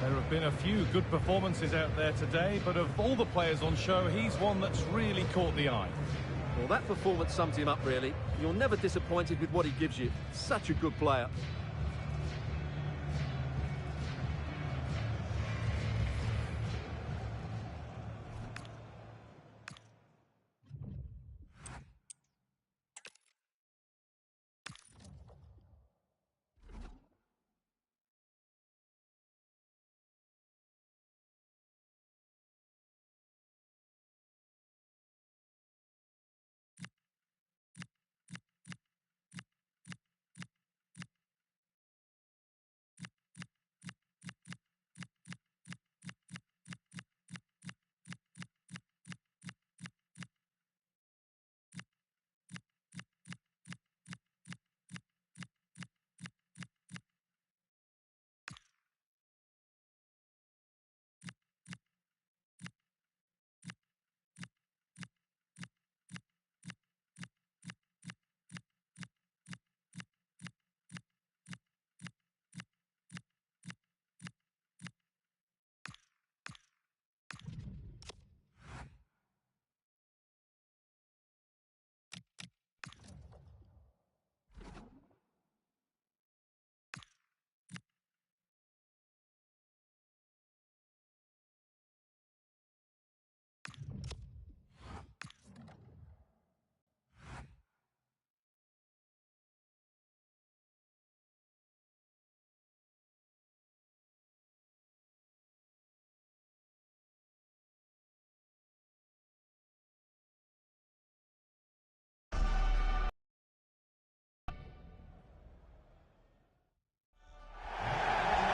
There have been a few good performances out there today, but of all the players on show, he's one that's really caught the eye. Well, that performance sums him up, really. You're never disappointed with what he gives you. Such a good player.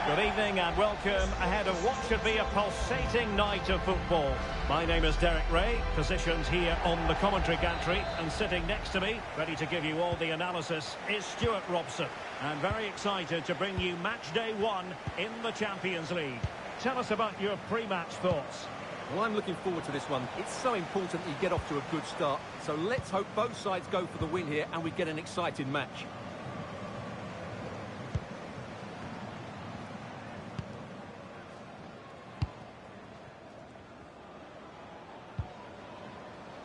Good evening and welcome ahead of what should be a pulsating night of football. My name is Derek Ray, positioned here on the commentary gantry, and sitting next to me, ready to give you all the analysis, is Stuart Robson. And very excited to bring you match day 1 in the Champions League. Tell us about your pre-match thoughts. Well, I'm looking forward to this one. It's so important that you get off to a good start. So let's hope both sides go for the win here and we get an exciting match.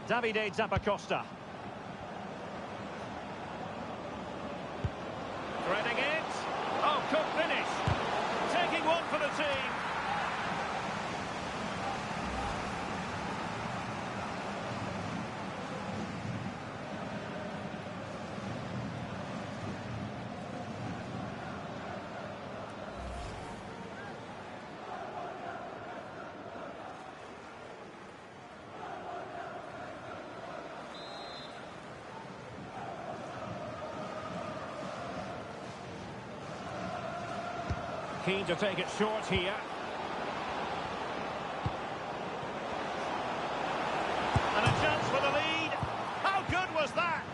Davide Zappacosta. Threading it. Oh, good finish. Taking one for the team. Keen to take it short here. And a chance for the lead. How good was that?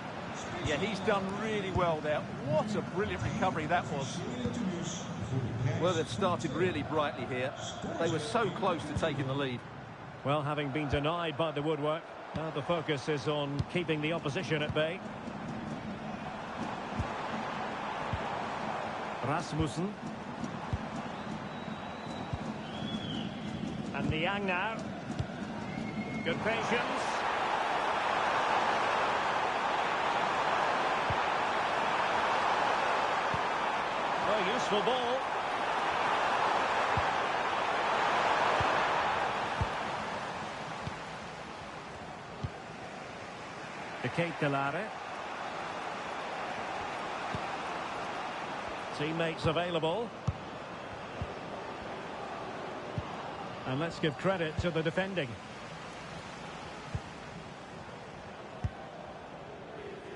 Yeah, he's done really well there. What a brilliant recovery that was. Well, they've started really brightly here. They were so close to taking the lead. Well, having been denied by the woodwork, now the focus is on keeping the opposition at bay. Rasmussen. And Niang now. Good patience. Oh, useful ball. De Ketelare. Teammates available. And let's give credit to the defending.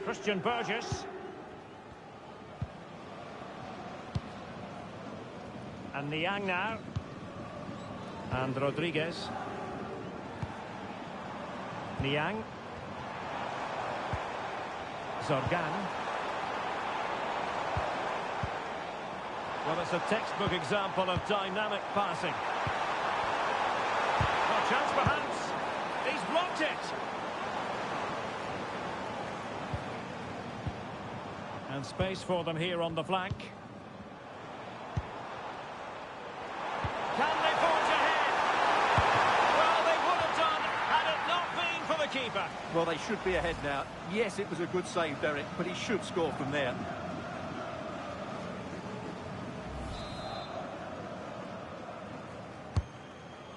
Christian Burgess. And Niang now. And Rodriguez. Niang. Zorgan. Well, it's a textbook example of dynamic passing. Chance perhaps. He's blocked it. And space for them here on the flank. Can they forge ahead? Well, they would have done had it not been for the keeper. Well, they should be ahead now. Yes, it was a good save, Derek, but he should score from there.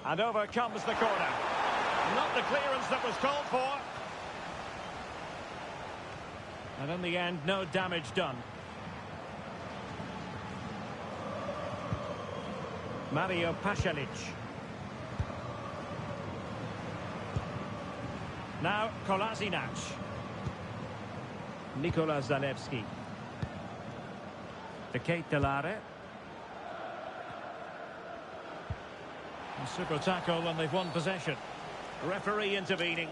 And over comes the corner. Not the clearance that was called for. And in the end, no damage done. Mario Pasalic. Now Kolasinac. Nikola Zalewski. De Ketelare. A super tackle and they've won possession. Referee intervening.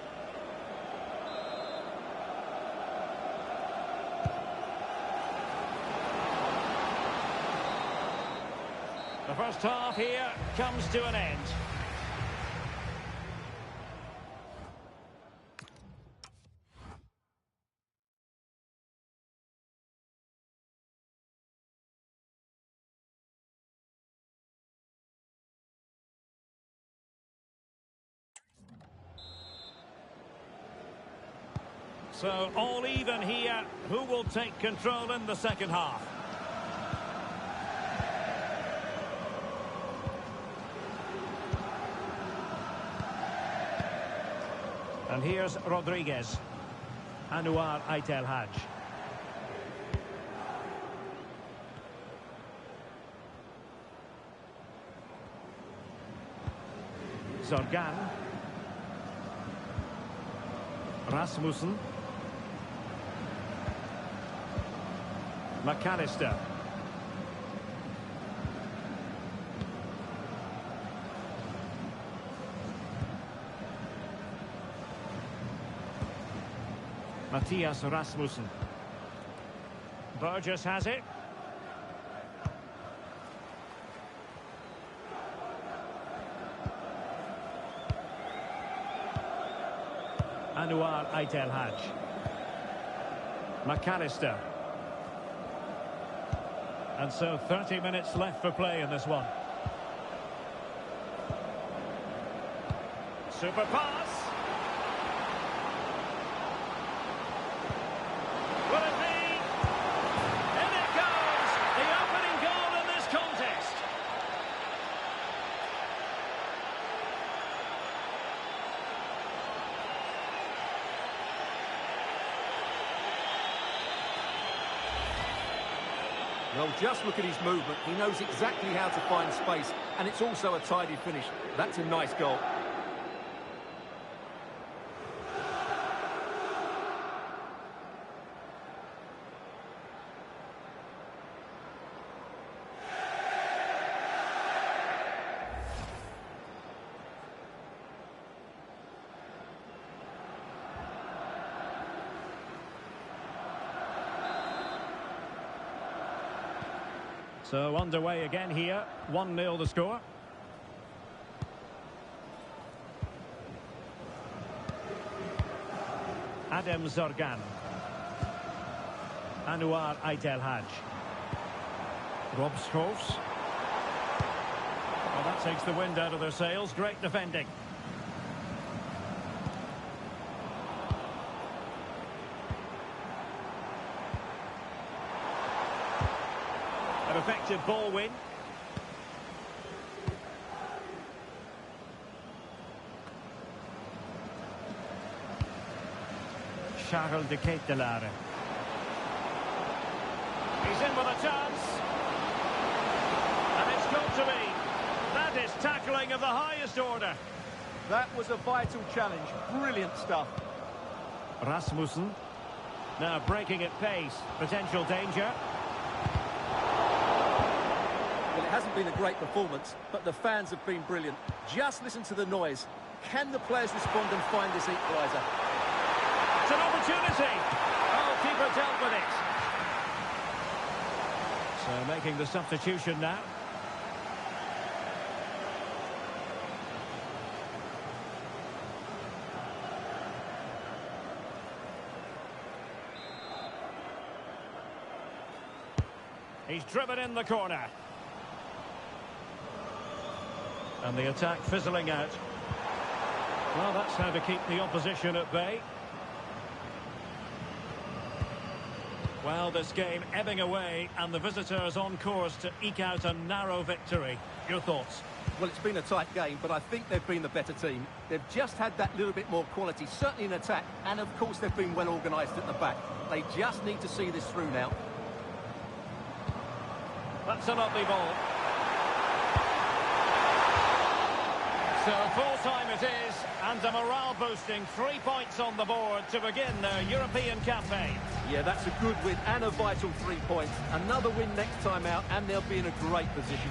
The first half here comes to an end. So all even here. Who will take control in the second half? And here's Rodriguez. Anouar Aitel Haj. Zorgan. Rasmussen. McAllister. Matthias Rasmussen. Burgess has it. Anouar Aitel Haj. McAllister. And so 30 minutes left for play in this one. Super pass. Will it be? In it goes! The opening goal in this contest. Well, just look at his movement. He knows exactly how to find space, and it's also a tidy finish. That's a nice goal. So underway again here, 1-0 the score. Adem Zorgan. Anouar Aitel Haj. Rob Schoofs. Well, that takes the wind out of their sails. Great defending. An effective ball win. Charles de Ketelare. He's in with a chance. And it's got to be. That is tackling of the highest order. That was a vital challenge. Brilliant stuff. Rasmussen. Now breaking at pace. Potential danger. Well, it hasn't been a great performance, but the fans have been brilliant. Just listen to the noise. Can the players respond and find this equaliser? It's an opportunity. Oh, keeper dealt with it. So making the substitution now. He's driven in the corner. And the attack fizzling out. Well, that's how to keep the opposition at bay. Well, this game ebbing away, and the visitors on course to eke out a narrow victory. Your thoughts? Well, it's been a tight game, but I think they've been the better team. They've just had that little bit more quality, certainly in attack, and of course they've been well organised at the back. They just need to see this through now. That's a lovely ball. So full-time it is, and a morale-boosting 3 points on the board to begin their European campaign. Yeah, that's a good win and a vital 3 points. Another win next time out, and they'll be in a great position.